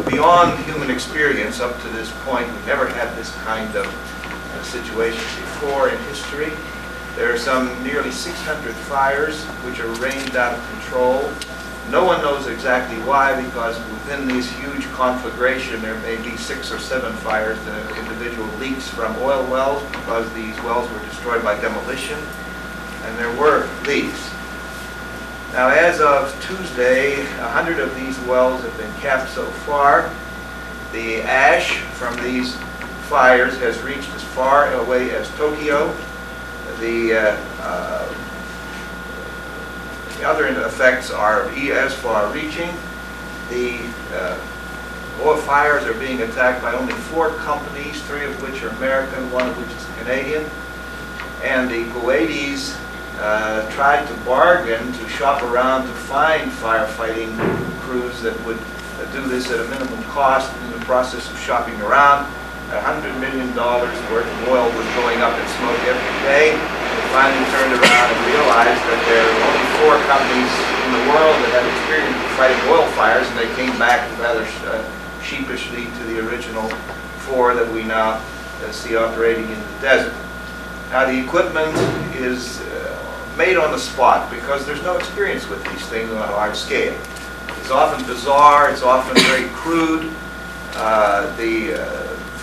[SPEAKER 15] beyond human experience. Up to this point, we've never had this kind of situation before in history. There are some nearly 600 fires which are raged out of control. No one knows exactly why, because within this huge conflagration there may be 6 or 7 fires, individual leaks from oil wells, because these wells were destroyed by demolition, and there were leaks. Now, as of Tuesday, 100 of these wells have been capped so far. The ash from these fires has reached as far away as Tokyo. The other effects are as far-reaching. The oil fires are being attacked by only 4 companies, 3 of which are American, 1 of which is Canadian. And the Kuwaitis tried to bargain to shop around to find firefighting crews that would do this at a minimum cost. In the process of shopping around, $100 million worth of oil was going up in smoke every day. They finally turned around and realized that there are only 4 companies in the world that have experience with fighting oil fires, and they came back rather sheepishly to the original 4 that we now see operating in the desert. Now, the equipment is made on the spot because there's no experience with these things on a large scale. It's often bizarre, it's often very crude. The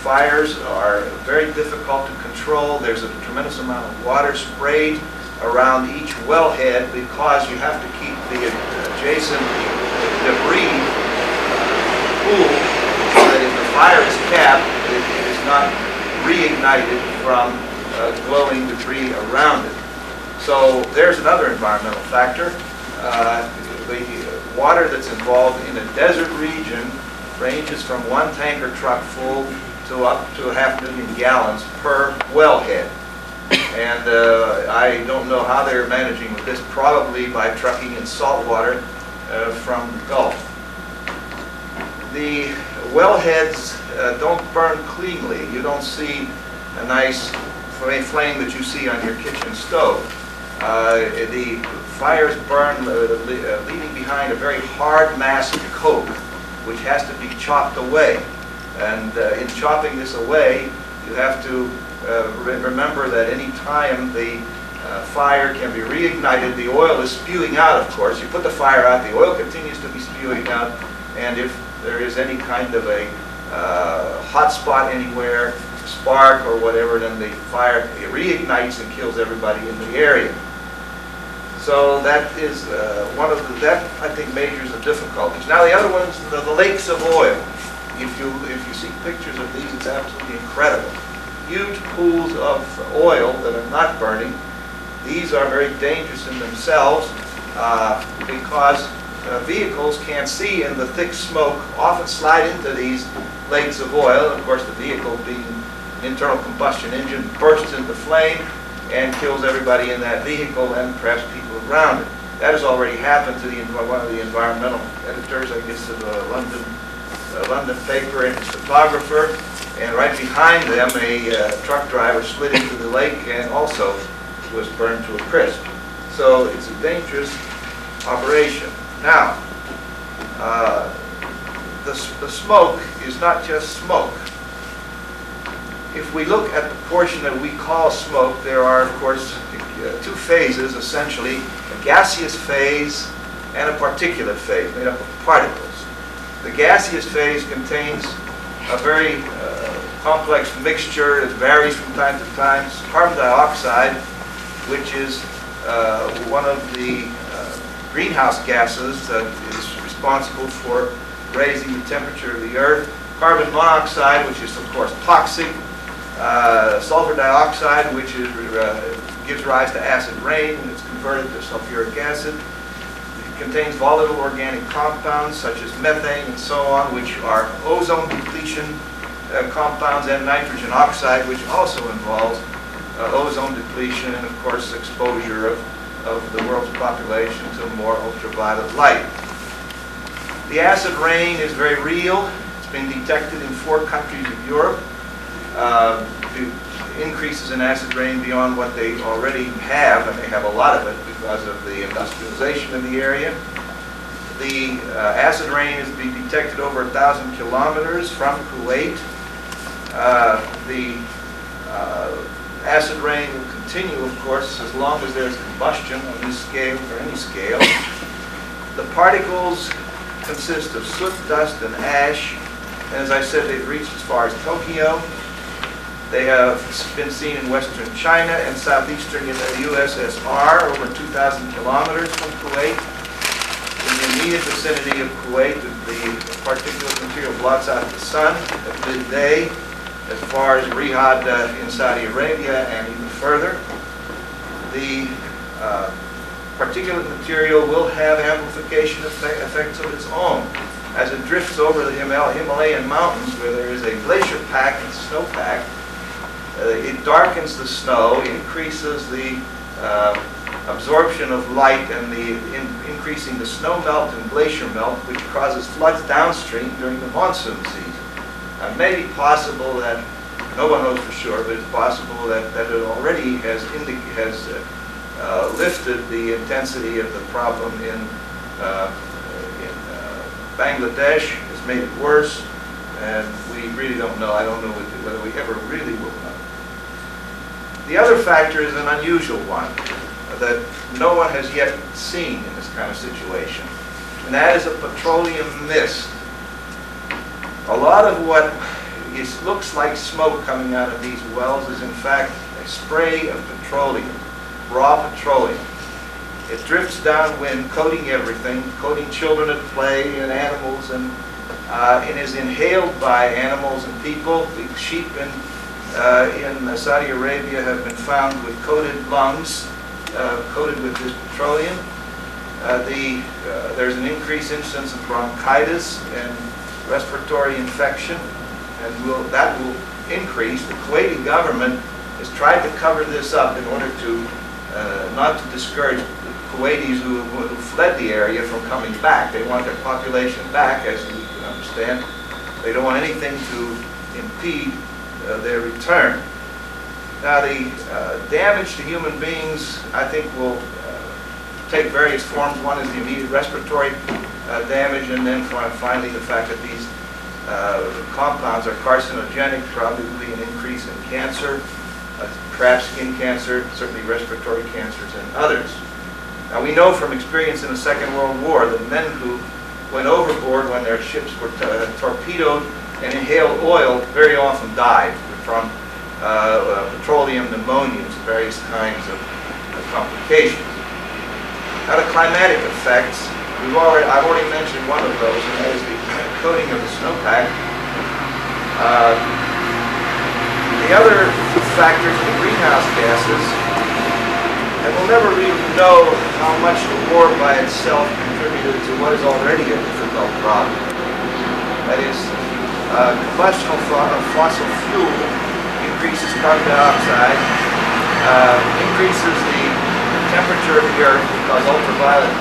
[SPEAKER 15] fires are very difficult to control. There's a tremendous amount of water sprayed around each wellhead because you have to keep the adjacent reignited from glowing debris around it. So there's another environmental factor. The water that's involved in a desert region ranges from one tanker truck full to up to 500,000 gallons per wellhead. And I don't know how they're managing with this, probably by trucking in salt water from the Gulf. The wellheads don't burn cleanly. You don't see a nice flame that you see on your kitchen stove. The fires burn leaving behind a very hard mass of coke, which has to be chopped away. And in chopping this away, you have to remember that any time the fire can be reignited, the oil is spewing out, of course. You put the fire out, the oil continues to be spewing out, and if there is any kind of a hot spot anywhere, spark or whatever, then the fire reignites and kills everybody in the area. So that is one of the, that I think measures the difficulties. Now the other ones, the lakes of oil. If you see pictures of these, it's absolutely incredible. Huge pools of oil that are not burning. These are very dangerous in themselves because vehicles can't see in the thick smoke, often slide into these lakes of oil. Of course, the vehicle being an internal combustion engine bursts into flame and kills everybody in that vehicle and perhaps people around it. That has already happened to one of the environmental editors, I guess, of a London paper, and his photographer, and right behind them a truck driver slid into the lake and also was burned to a crisp. So it's a dangerous operation. Now, the smoke is not just smoke. If we look at the portion that we call smoke, there are, of course, two phases, essentially, a gaseous phase and a particulate phase, made up of particles. The gaseous phase contains a very complex mixture that varies from time to time. Carbon dioxide, which is one of the greenhouse gases that is responsible for raising the temperature of the earth. Carbon monoxide, which is, of course, toxic. Sulfur dioxide, which is, gives rise to acid rain when it's converted to sulfuric acid. It contains volatile organic compounds such as methane and so on, which are ozone depletion compounds, and nitrogen oxide, which also involves ozone depletion and, of course, exposure of the world's population to more ultraviolet light. The acid rain is very real. It's been detected in 4 countries of Europe. Increases in acid rain beyond what they already have, and they have a lot of it because of the industrialization of the area. The acid rain is being detected over 1,000 kilometers from Kuwait. The acid rain will continue, of course, as long as there's combustion on this scale or any scale. The particles consist of soot, dust, and ash. And as I said, they've reached as far as Tokyo. They have been seen in western China and southeastern USSR, over 2,000 kilometers from Kuwait. In the immediate vicinity of Kuwait, the particulate material blots out the sun at midday, as far as Riyadh in Saudi Arabia and even further. The particulate material will have amplification effects of its own. As it drifts over the Himalayan mountains, where there is a glacier pack and snowpack, it darkens the snow, increases the absorption of light, and increasing the snow melt and glacier melt, which causes floods downstream during the monsoon season. It may be possible that, no one knows for sure, but it's possible that it already has lifted the intensity of the problem in Bangladesh, has made it worse, and we really don't know. I don't know whether we ever really will know. The other factor is an unusual one that no one has yet seen in this kind of situation, and that is a petroleum mist. A lot of what looks like smoke coming out of these wells is in fact a spray of petroleum, raw petroleum. It drifts downwind, coating everything, coating children at play and animals, and it is inhaled by animals and people. The sheep in in Saudi Arabia have been found with coated lungs, coated with this petroleum. There's an increased incidence of bronchitis and respiratory infection, and that will increase. The Kuwaiti government has tried to cover this up in order to not to discourage the Kuwaitis who fled the area from coming back. They want their population back, as we can understand. They don't want anything to impede their return. Now, the damage to human beings, I think, will take various forms. One is the immediate respiratory damage, and then finally the fact that these compounds are carcinogenic, probably an increase in cancer, perhaps skin cancer, certainly respiratory cancers, and others. Now, we know from experience in the Second World War that men who went overboard when their ships were torpedoed and inhaled oil very often died from petroleum pneumonias and various kinds of complications. Now, the climatic effects, I've already mentioned one of those, and that is the coating of the snowpack. The other factors are the greenhouse gases, and we'll never really know how much the war by itself contributed to what is already a difficult problem. That is, combustion of fossil fuel increases carbon dioxide, increases the temperature of the Earth because ultraviolet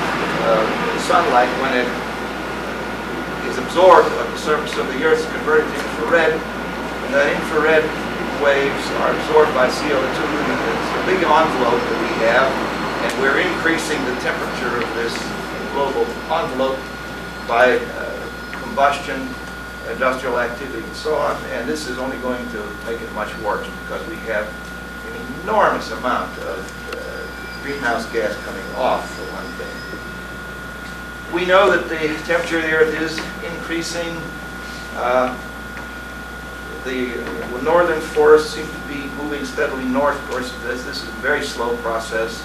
[SPEAKER 15] sunlight, when it is absorbed at the surface of the Earth, is converted to infrared, and the infrared waves are absorbed by CO2, and it's a big envelope that we have, and we're increasing the temperature of this global envelope by combustion, industrial activity, and so on, and this is only going to make it much worse because we have an enormous amount of greenhouse gas coming off, for one thing. We know that the temperature of the Earth is increasing. The northern forests seem to be moving steadily north. Of course, this is a very slow process.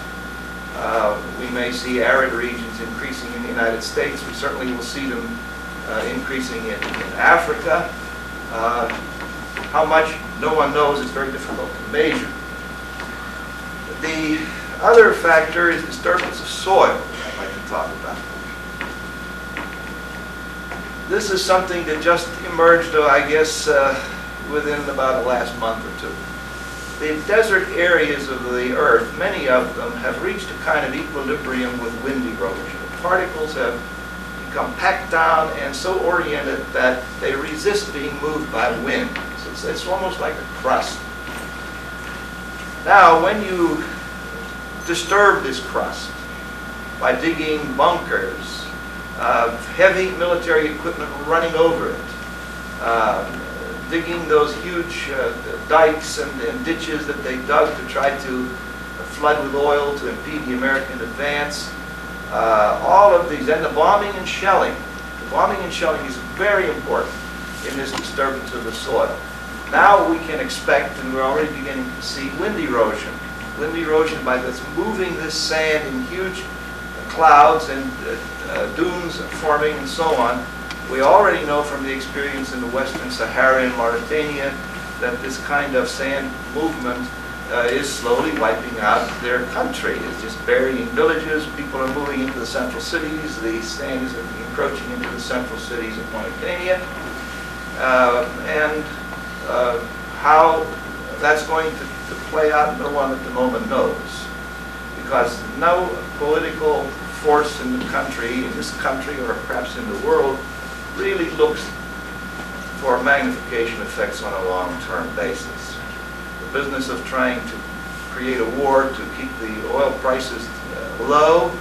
[SPEAKER 15] We may see arid regions increasing in the United States. We certainly will see them increasing in Africa. How much, no one knows. It's very difficult to measure. The other factor is disturbance of soil, I'd like to talk about. This is something that just emerged, I guess, within about the last month or two. The desert areas of the Earth, many of them, have reached a kind of equilibrium with wind erosion. The particles have become packed down and so oriented that they resist being moved by wind. So it's almost like a crust. Now, when you disturb this crust by digging bunkers, heavy military equipment running over it, digging those huge dikes and ditches that they dug to try to flood with oil to impede the American advance. All of these, and the bombing and shelling. The bombing and shelling is very important in this disturbance of the soil. Now we can expect, and we're already beginning to see, wind erosion. Wind erosion by this moving this sand in huge clouds and dunes forming and so on. We already know from the experience in the Western Sahara in Mauritania that this kind of sand movement is slowly wiping out their country. It's just burying villages. People are moving into the central cities. The sand is encroaching into the central cities of Mauritania. And how that's going to play out, no one at the moment knows. Because no political force in the country, in this country or perhaps in the world, really looks for magnification effects on a long-term basis. The business of trying to create a war to keep the oil prices low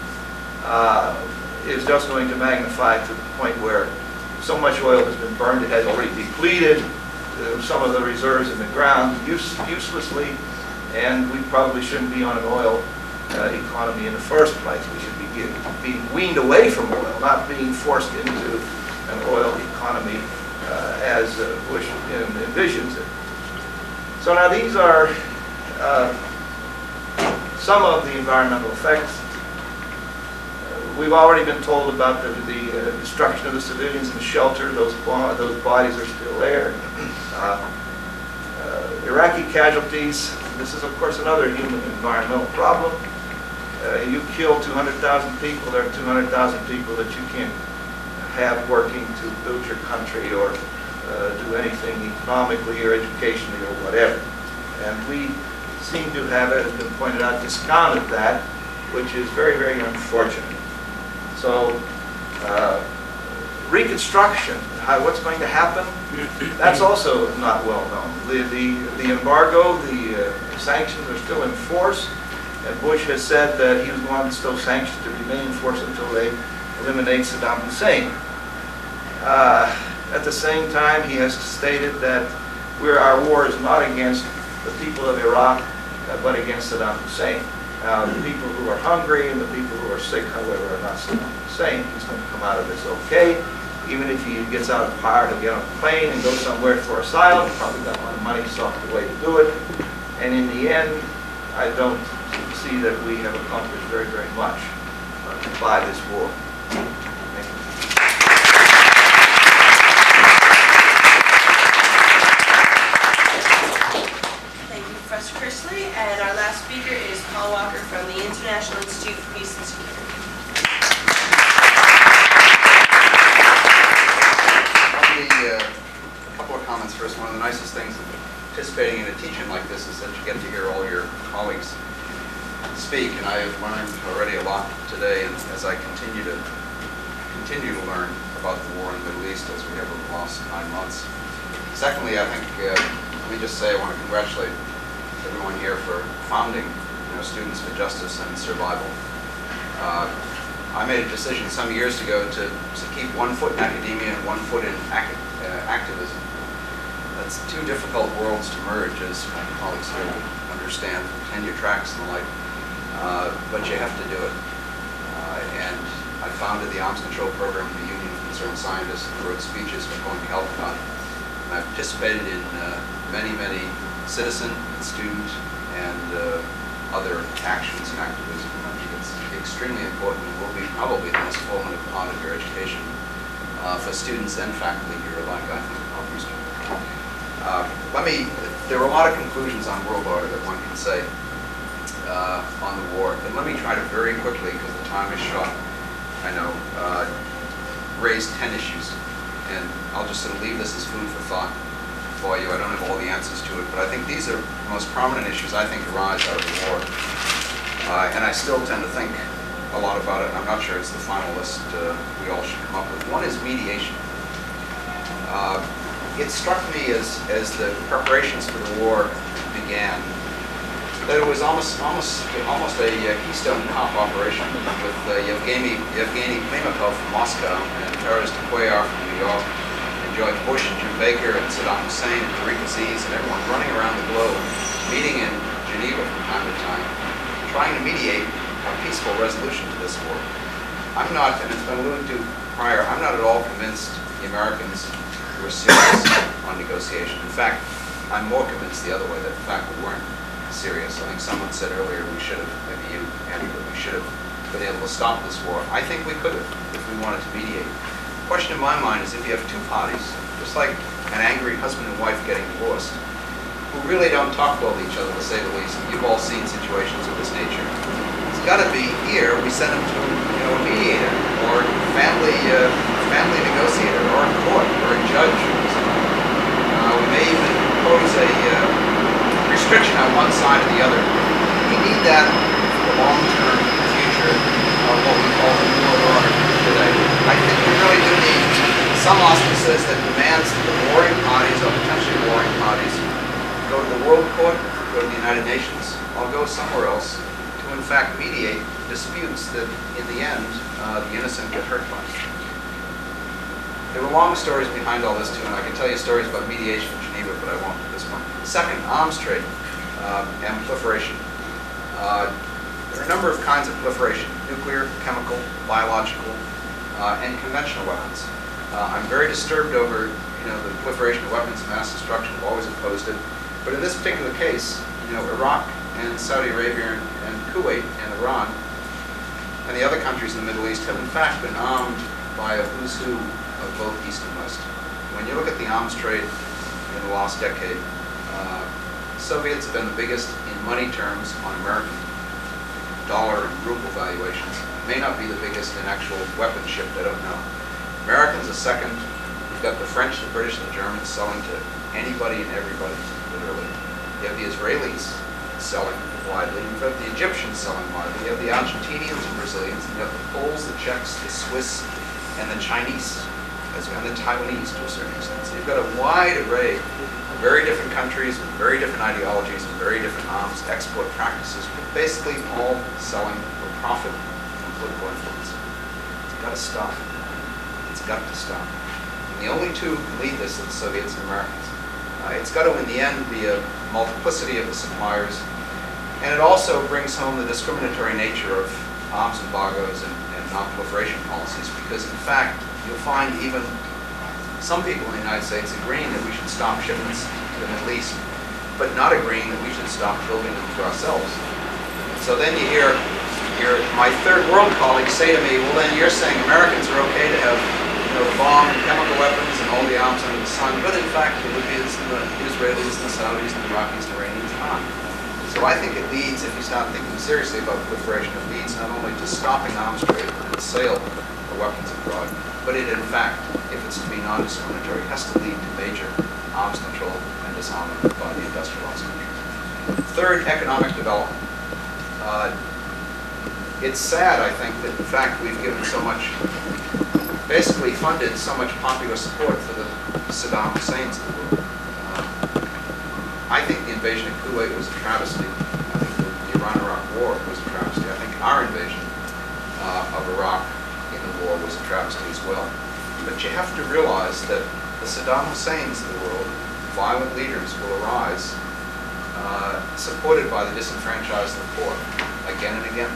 [SPEAKER 15] is just going to magnify to the point where so much oil has been burned, it has already depleted some of the reserves in the ground uselessly, and we probably shouldn't be on an oil economy in the first place. We should be being weaned away from oil, not being forced into an oil economy as Bush envisions it. So now these are some of the environmental effects. We've already been told about the destruction of the civilians in the shelter. Those bodies are still there. Iraqi casualties, this is of course another human environmental problem. You kill 200,000 people, there are 200,000 people that you can't have working to build your country or do anything economically or educationally or whatever. And we seem to have, as has been pointed out, discounted that, which is very, very unfortunate. So, reconstruction, what's going to happen, that's also not well known. The embargo, the sanctions are still in force, and Bush has said that he wants those sanctions to remain in force until they eliminate Saddam Hussein. At the same time, he has stated that our war is not against the people of Iraq, but against Saddam Hussein. The people who are hungry and the people who are sick, however, are not Saddam Hussein. He's going to come out of this okay. Even if he gets out of power to get on a plane and go somewhere for asylum, probably got a lot of money, soft way to do it. And in the end, I don't see that we have accomplished very, very much by this war. Thank you.
[SPEAKER 11] Thank you, Professor Chrisley. And our last speaker is Paul Walker from the International Institute for Peace and Security.
[SPEAKER 16] A couple of comments first. One of the nicest things of participating in a teaching like this is that you get to hear all your colleagues speak, and I have learned already a lot today, and as I continue to learn about the war in the Middle East as we have over the last 9 months. Secondly, I think, let me just say I want to congratulate everyone here for founding Students for Justice and Survival. I made a decision some years ago to keep one foot in academia and one foot in activism. That's two difficult worlds to merge, as my colleagues here will understand, tenure tracks and the like, but you have to do it. And I founded the Arms Control Program of the Union of Concerned Scientists and wrote speeches for Colin Caldecott. And I've participated in many, many citizen and student and other actions and activism. And I think it's extremely important and will be probably the most formative part of your education for students and faculty here alike, I think, at Northeastern. There are a lot of conclusions on world order that one can say on the war, but let me try to very quickly, because the time is short, I know, raise 10 issues. And I'll just sort of leave this as food for thought for you. I don't have all the answers to it, but I think these are the most prominent issues I think arise out of the war. And I still tend to think a lot about it, and I'm not sure it's the final list we all should come up with. One is mediation. It struck me as the preparations for the war began that it was almost a Keystone Cop operation with Yevgeny Klimakov from Moscow and Peres de Cuellar from New York and George Bush and Jim Baker and Saddam Hussein and Tariq Aziz and everyone running around the globe, meeting in Geneva from time to time, trying to mediate a peaceful resolution to this war. I'm not, and it's been alluded to prior, I'm not at all convinced the Americans were serious on negotiation. In fact, I'm more convinced the other way, that in fact we weren't serious. I think someone said earlier we should have, maybe you, Andy, that we should have been able to stop this war. I think we could have if we wanted to mediate. The question in my mind is if you have two parties, just like an angry husband and wife getting divorced, who really don't talk well to each other, to say the least. You've all seen situations of this nature. It's got to be here. We send them to a mediator or family negotiator or a court or a judge. We may even impose a restriction on one side or the other. We need that for the long-term future of what we call the world order today. I think we really do need some auspices that demands that the warring parties or potentially warring parties go to the World Court, go to the United Nations, or go somewhere else to in fact mediate disputes that in the end the innocent get hurt by. There were long stories behind all this too, and I can tell you stories about mediation in Geneva, but I won't at this point. Second, arms trade and proliferation. There are a number of kinds of proliferation: nuclear, chemical, biological, and conventional weapons. I'm very disturbed over the proliferation of weapons of mass destruction. I've always opposed it. But in this particular case, Iraq and Saudi Arabia and Kuwait and Iran and the other countries in the Middle East have in fact been armed by a who's who of both East and West. When you look at the arms trade in the last decade, Soviets have been the biggest in money terms on American dollar and ruble valuations. May not be the biggest in actual weapons shipped, I don't know. Americans are second. You've got the French, the British, and the Germans selling to anybody and everybody, literally. You have the Israelis selling widely. You've got the Egyptians selling widely. You have the Argentinians and Brazilians. You have the Poles, the Czechs, the Swiss, and the Chinese, and the Taiwanese to a certain extent. So you've got a wide array of very different countries with very different ideologies and very different arms export practices, but basically all selling for profit and political influence. It's got to stop. It's got to stop. And the only two who can lead this are the Soviets and Americans. It's got to, in the end, be a multiplicity of the suppliers, and it also brings home the discriminatory nature of arms embargoes and non-proliferation policies, because in fact, you'll find even some people in the United States agreeing that we should stop shipments to the Middle East, but not agreeing that we should stop building them for ourselves. So then you hear my third world colleagues say to me, well then you're saying Americans are okay to have bomb and chemical weapons and all the arms under the sun, but in fact the Libyans and the Israelis and the Saudis and the Iraqis and the Iranians aren't. So I think it leads, if you start thinking seriously about proliferation, it leads not only to stopping arms trade and the sale of weapons abroad, but it in fact, if it's to be non-discriminatory, has to lead to major arms control and disarmament by the industrialized countries. Third, economic development. It's sad, I think, that in fact we've given so much, basically funded so much popular support for the Saddam Husseins of the world. I think the invasion of Kuwait was a travesty. I think the Iran-Iraq war was a travesty. I think our invasion of Iraq in the war was a travesty as well. But you have to realize that the Saddam Husseins of the world, violent leaders, will arise supported by the disenfranchised and the poor, again and again.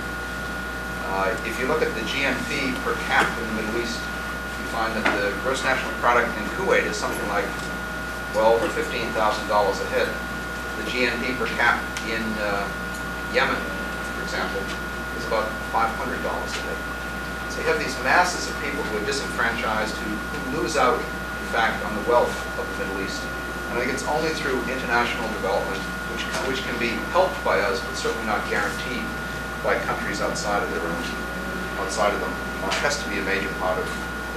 [SPEAKER 16] If you look at the GNP per cap in the Middle East, you find that the gross national product in Kuwait is something like well over $15,000 a head. The GNP per cap in Yemen, for example, is about $500 a head. So you have these masses of people who are disenfranchised, who lose out, in fact, on the wealth of the Middle East. And I think it's only through international development, which can be helped by us, but certainly not guaranteed by countries outside of their own, outside of them. It has to be a major part of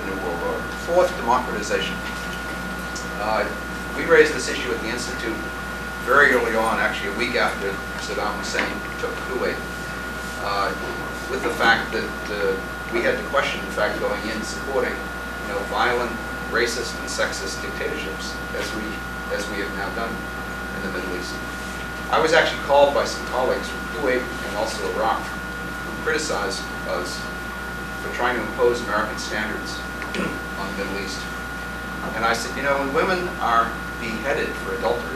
[SPEAKER 16] the New World Order. Fourth, democratization. We raised this issue at the Institute very early on, actually a week after Saddam Hussein took Kuwait, with the fact that we had to question, in fact, going in supporting, violent, racist, and sexist dictatorships, as we have now done in the Middle East. I was actually called by some colleagues from Kuwait and also Iraq who criticized us for trying to impose American standards on the Middle East. And I said, when women are beheaded for adultery,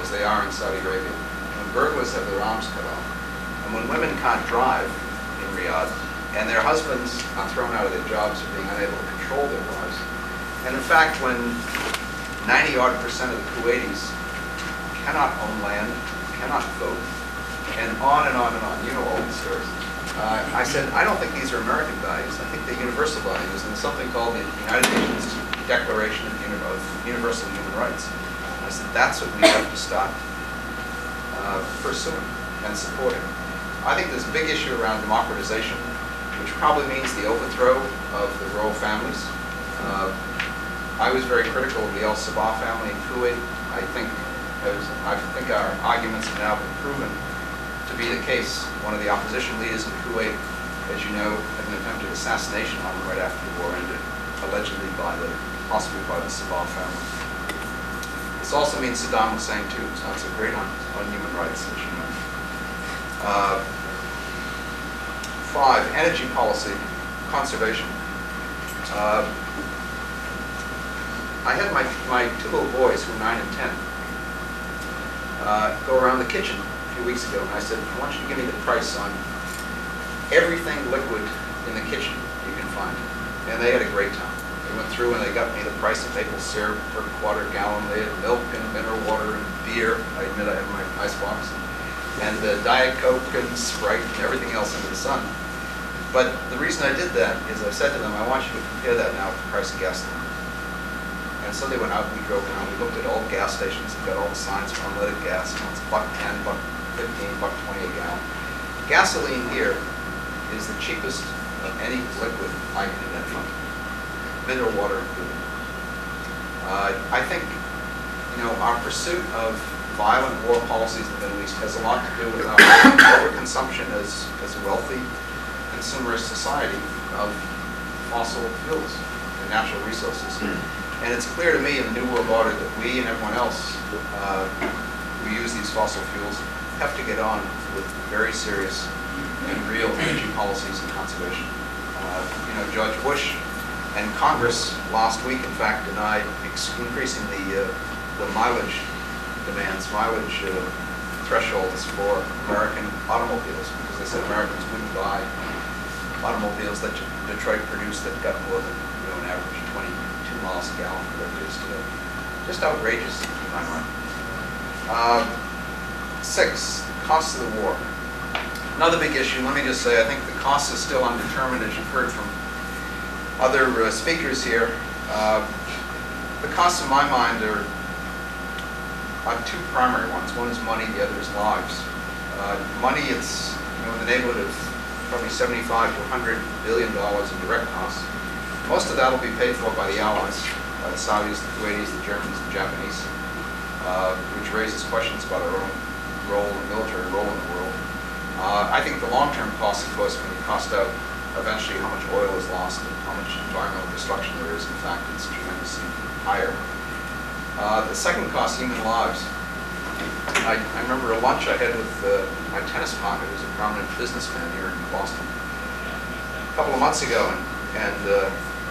[SPEAKER 16] as they are in Saudi Arabia, when burglars have their arms cut off, and when women can't drive in Riyadh, and their husbands are thrown out of their jobs for being unable to control their lives, and in fact, when 90-odd% of the Kuwaitis cannot own land, cannot vote, and on and on and on. You know all these stories. I said, I don't think these are American values. I think they're universal values, and something called the United Nations Declaration of Universal Human Rights. And I said, that's what we have to start pursuing and supporting. I think there's a big issue around democratization, which probably means the overthrow of the royal families. I was very critical of the El Sabah family in Kuwait. I think our arguments have now been proven to be the case. One of the opposition leaders in Kuwait, as you know, had an attempted assassination on him right after the war ended, allegedly possibly by the Sabah family. This also means Saddam Hussein too, so it's a great on human rights, as you know. 5, energy policy, conservation. I had my two little boys, who were 9 and 10, go around the kitchen a few weeks ago, and I said, I want you to give me the price on everything liquid in the kitchen you can find. And they had a great time. They went through and they got me the price of maple syrup per quarter gallon. They had milk and mineral water and beer. I admit I have my icebox. And Diet Coke and Sprite and everything else under the sun. But the reason I did that is I said to them, I want you to compare that now with the price of gasoline. And so they went out and we drove around. We looked at all the gas stations and got all the signs for unleaded gas. You know, it's $1.10, $1.15, $1.20 a gallon. Gasoline here is the cheapest of any liquid I can identify, mineral water included. I think, you know, our pursuit of violent war policies in the Middle East has a lot to do with our overconsumption as a wealthy consumerist society of fossil fuels and natural resources. And it's clear to me in the New World Order that we and everyone else who use these fossil fuels have to get on with very serious and real energy policies and conservation. You know, George Bush and Congress last week, in fact, denied increasing the mileage demands, mileage thresholds for American automobiles, because they said Americans wouldn't buy automobiles that Detroit produced that got more than, you know, an average 22 miles a gallon, whatever it is today. Just outrageous in my mind. 6, cost of the war. Another big issue. Let me just say, I think the cost is still undetermined, as you've heard from other speakers here. The costs in my mind are two primary ones. One is money, the other is lives. Money, it's, you know, in the neighborhood of probably $75 to $100 billion in direct costs. Most of that will be paid for by the Allies, by the Saudis, the Kuwaitis, the Germans, the Japanese, which raises questions about our own role, the military role in the world. I think the long-term cost, of course, when you cost out eventually how much oil is lost and how much environmental destruction there is, in fact, it's tremendously higher. The second cost, human lives. I remember a lunch I had with my tennis partner, who's a prominent businessman here in Boston, a couple of months ago, and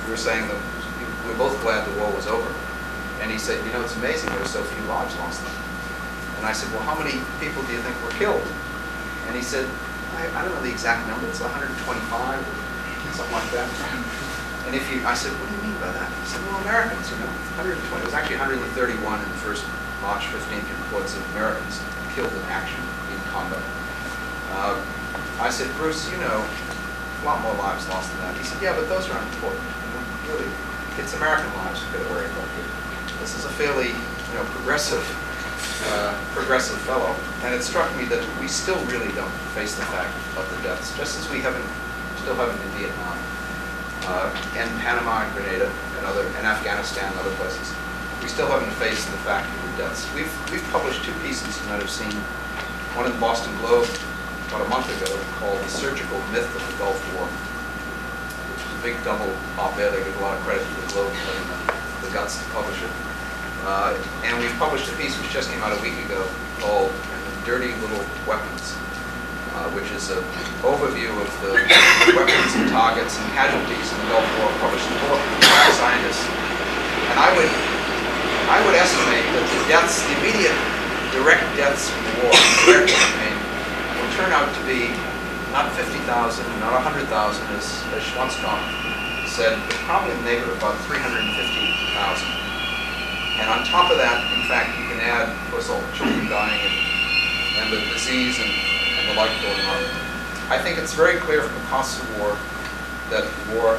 [SPEAKER 16] we were saying that we were both glad the war was over. And he said, you know, it's amazing there were so few lives lost. And I said, well, how many people do you think were killed? And he said, I don't know the exact number, it's 125 or something like that. And I said, what do you mean by that? He said, well, Americans, you know, 120. It was actually 131 in the first March 15th reports of Americans killed in action in combat. I said, Bruce, you know, a lot more lives lost than that. He said, yeah, but those are unimportant. You know, really, it's American lives we've got to worry about here. This is a fairly, you know, progressive fellow. And it struck me that we still really don't face the fact of the deaths, just as we still haven't in Vietnam. And Panama and Grenada and Afghanistan and other places. We still haven't faced the fact of the deaths. We've published 2 pieces you might have seen, one in the Boston Globe about a month ago called The Surgical Myth of the Gulf War, which was a big double op-ed. I give a lot of credit to the Globe for having the guts to publish it. And we've published a piece which just came out a week ago called Dirty Little Weapons, which is an overview of the weapons and targets and casualties in the Gulf War, published in the book by scientists. And I would estimate that the deaths, the immediate direct deaths from the war, the direct campaign, will turn out to be not 50,000, not 100,000, as Schwarzkopf said, but probably in the neighborhood of about 350,000. And on top of that, in fact, you can add, of course, all the children dying and the disease and the like going on. I think it's very clear from the costs of war that war,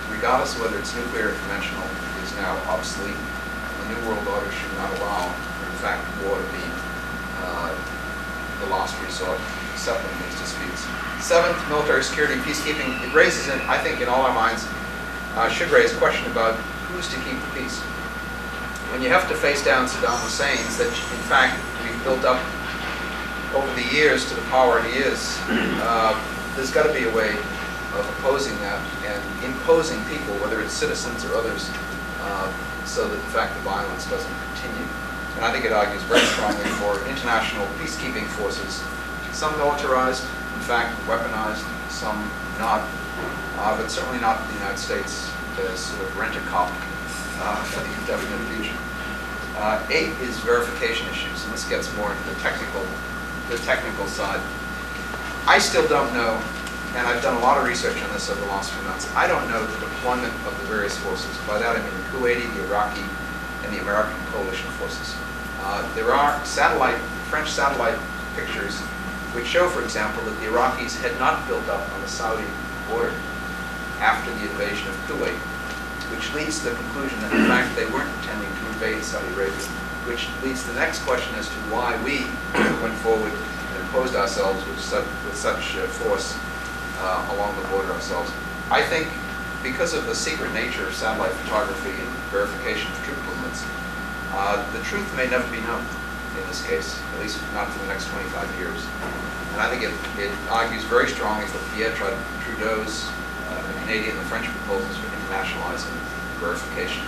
[SPEAKER 16] regardless of whether it's nuclear or conventional, is now obsolete. The New World Order should not allow, in fact, war to be the last resort, settling these disputes. 7th, military security and peacekeeping. It raises, I think, in all our minds, should raise a question about who's to keep the peace. When you have to face down Saddam Hussein's that, in fact, we've built up over the years to the power he is, there's got to be a way of opposing that and imposing people, whether it's citizens or others, so that, in fact, the violence doesn't continue. And I think it argues very strongly for international peacekeeping forces, some militarized, in fact, weaponized, some not, but certainly not the United States as sort of rent-a-cop for the indefinite future. 8 is verification issues, and this gets more into the technical side. I still don't know, and I've done a lot of research on this over the last few months, I don't know the deployment of the various forces. By that I mean the Kuwaiti, the Iraqi, and the American coalition forces. There are French satellite pictures which show, for example, that the Iraqis had not built up on the Saudi border after the invasion of Kuwait, which leads to the conclusion that, in fact, they weren't intending debate in Saudi Arabia, which leads to the next question as to why we went forward and imposed ourselves with such force along the border ourselves. I think because of the secret nature of satellite photography and verification of troop movements, the truth may never be known in this case, at least not for the next 25 years. And I think it argues very strongly for Pierre Trudeau's, the Canadian and the French proposals for internationalizing verification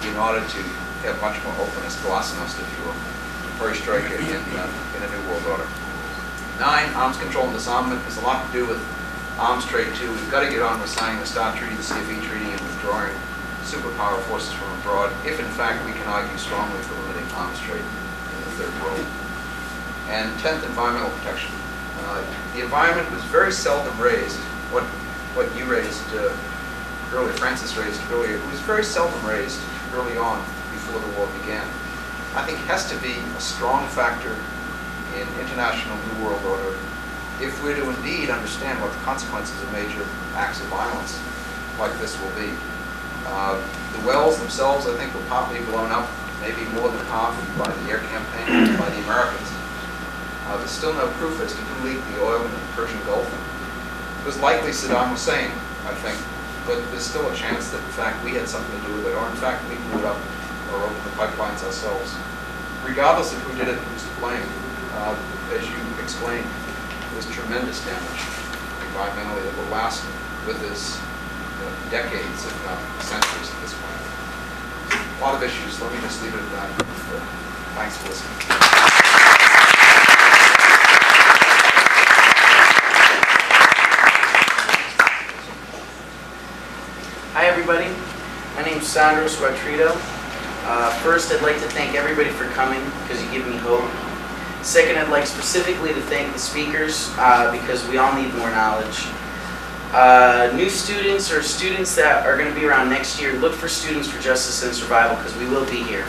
[SPEAKER 16] in order to have much more openness, glasnost, if you will, very striking in a new world order. 9, arms control and disarmament has a lot to do with arms trade too. We've got to get on with signing the START Treaty, the CFE Treaty, and withdrawing superpower forces from abroad, if in fact we can argue strongly for limiting arms trade in the third world. And 10th, environmental protection. The environment was very seldom raised. What you raised earlier, Francis raised earlier, it was very seldom raised early on before the war began. I think it has to be a strong factor in international New World Order if we're to indeed understand what the consequences of major acts of violence like this will be. The wells themselves, I think, were partly blown up, maybe more than half by the air campaign, by the Americans. There's still no proof as to who leaked the oil in the Persian Gulf. It was likely Saddam Hussein, I think, but there's still a chance that, in fact, we had something to do with it, or in fact, we blew it up or opened the pipelines ourselves. Regardless of who did it and who's to blame, as you explained, there's tremendous damage environmentally that will last with us decades, if not centuries at this point. A lot of issues. Let me just leave it at that. Thanks for listening.
[SPEAKER 17] Hi everybody, my name is Sandros Guatrido. First, I'd like to thank everybody for coming because you give me hope. Second, I'd like specifically to thank the speakers because we all need more knowledge. New students or students that are going to be around next year, look for Students for Justice and Survival because we will be here.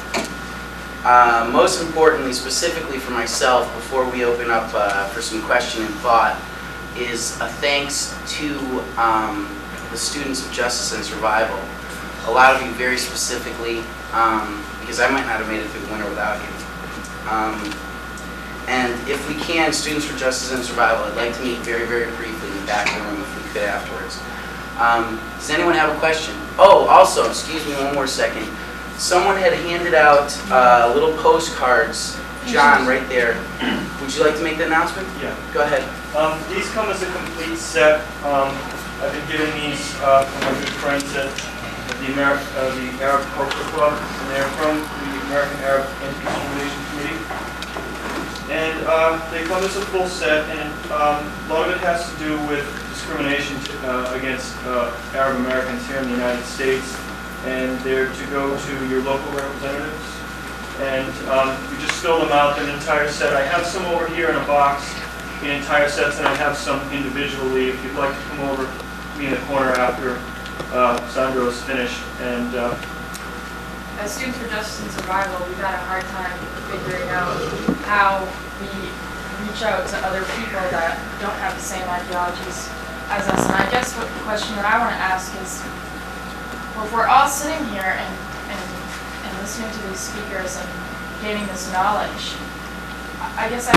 [SPEAKER 17] Most importantly, specifically for myself, before we open up for some question and thought, is a thanks to the Students of Justice and Survival. A lot of you very specifically, because I might not have made it through the winter without you. And if we can, Students for Justice and Survival, I'd like to meet very, very briefly in the back of the room if we could afterwards. Does anyone have a question? Oh, also, excuse me one more second. Someone had handed out little postcards. John, right there. Would you like to make the announcement?
[SPEAKER 18] Yeah.
[SPEAKER 17] Go ahead.
[SPEAKER 18] These come as a complete set. I've been given these from my good friends at the Arab Culture Club, and they're from the American Arab Anti-Christian Relations Committee. And they come as a full set, and a lot of it has to do with discrimination against Arab Americans here in the United States, and they're to go to your local representatives. And we just fill them out, an entire set. I have some over here in a box, in entire sets, and I have some individually. If you'd like to come over, me in the corner after Sandro's finished. And
[SPEAKER 19] as Students for Justice and Survival, we've had a hard time figuring out how we reach out to other people that don't have the same ideologies as us. And I guess what the question that I want to ask is, well, if we're all sitting here and listening to these speakers and gaining this knowledge, I guess I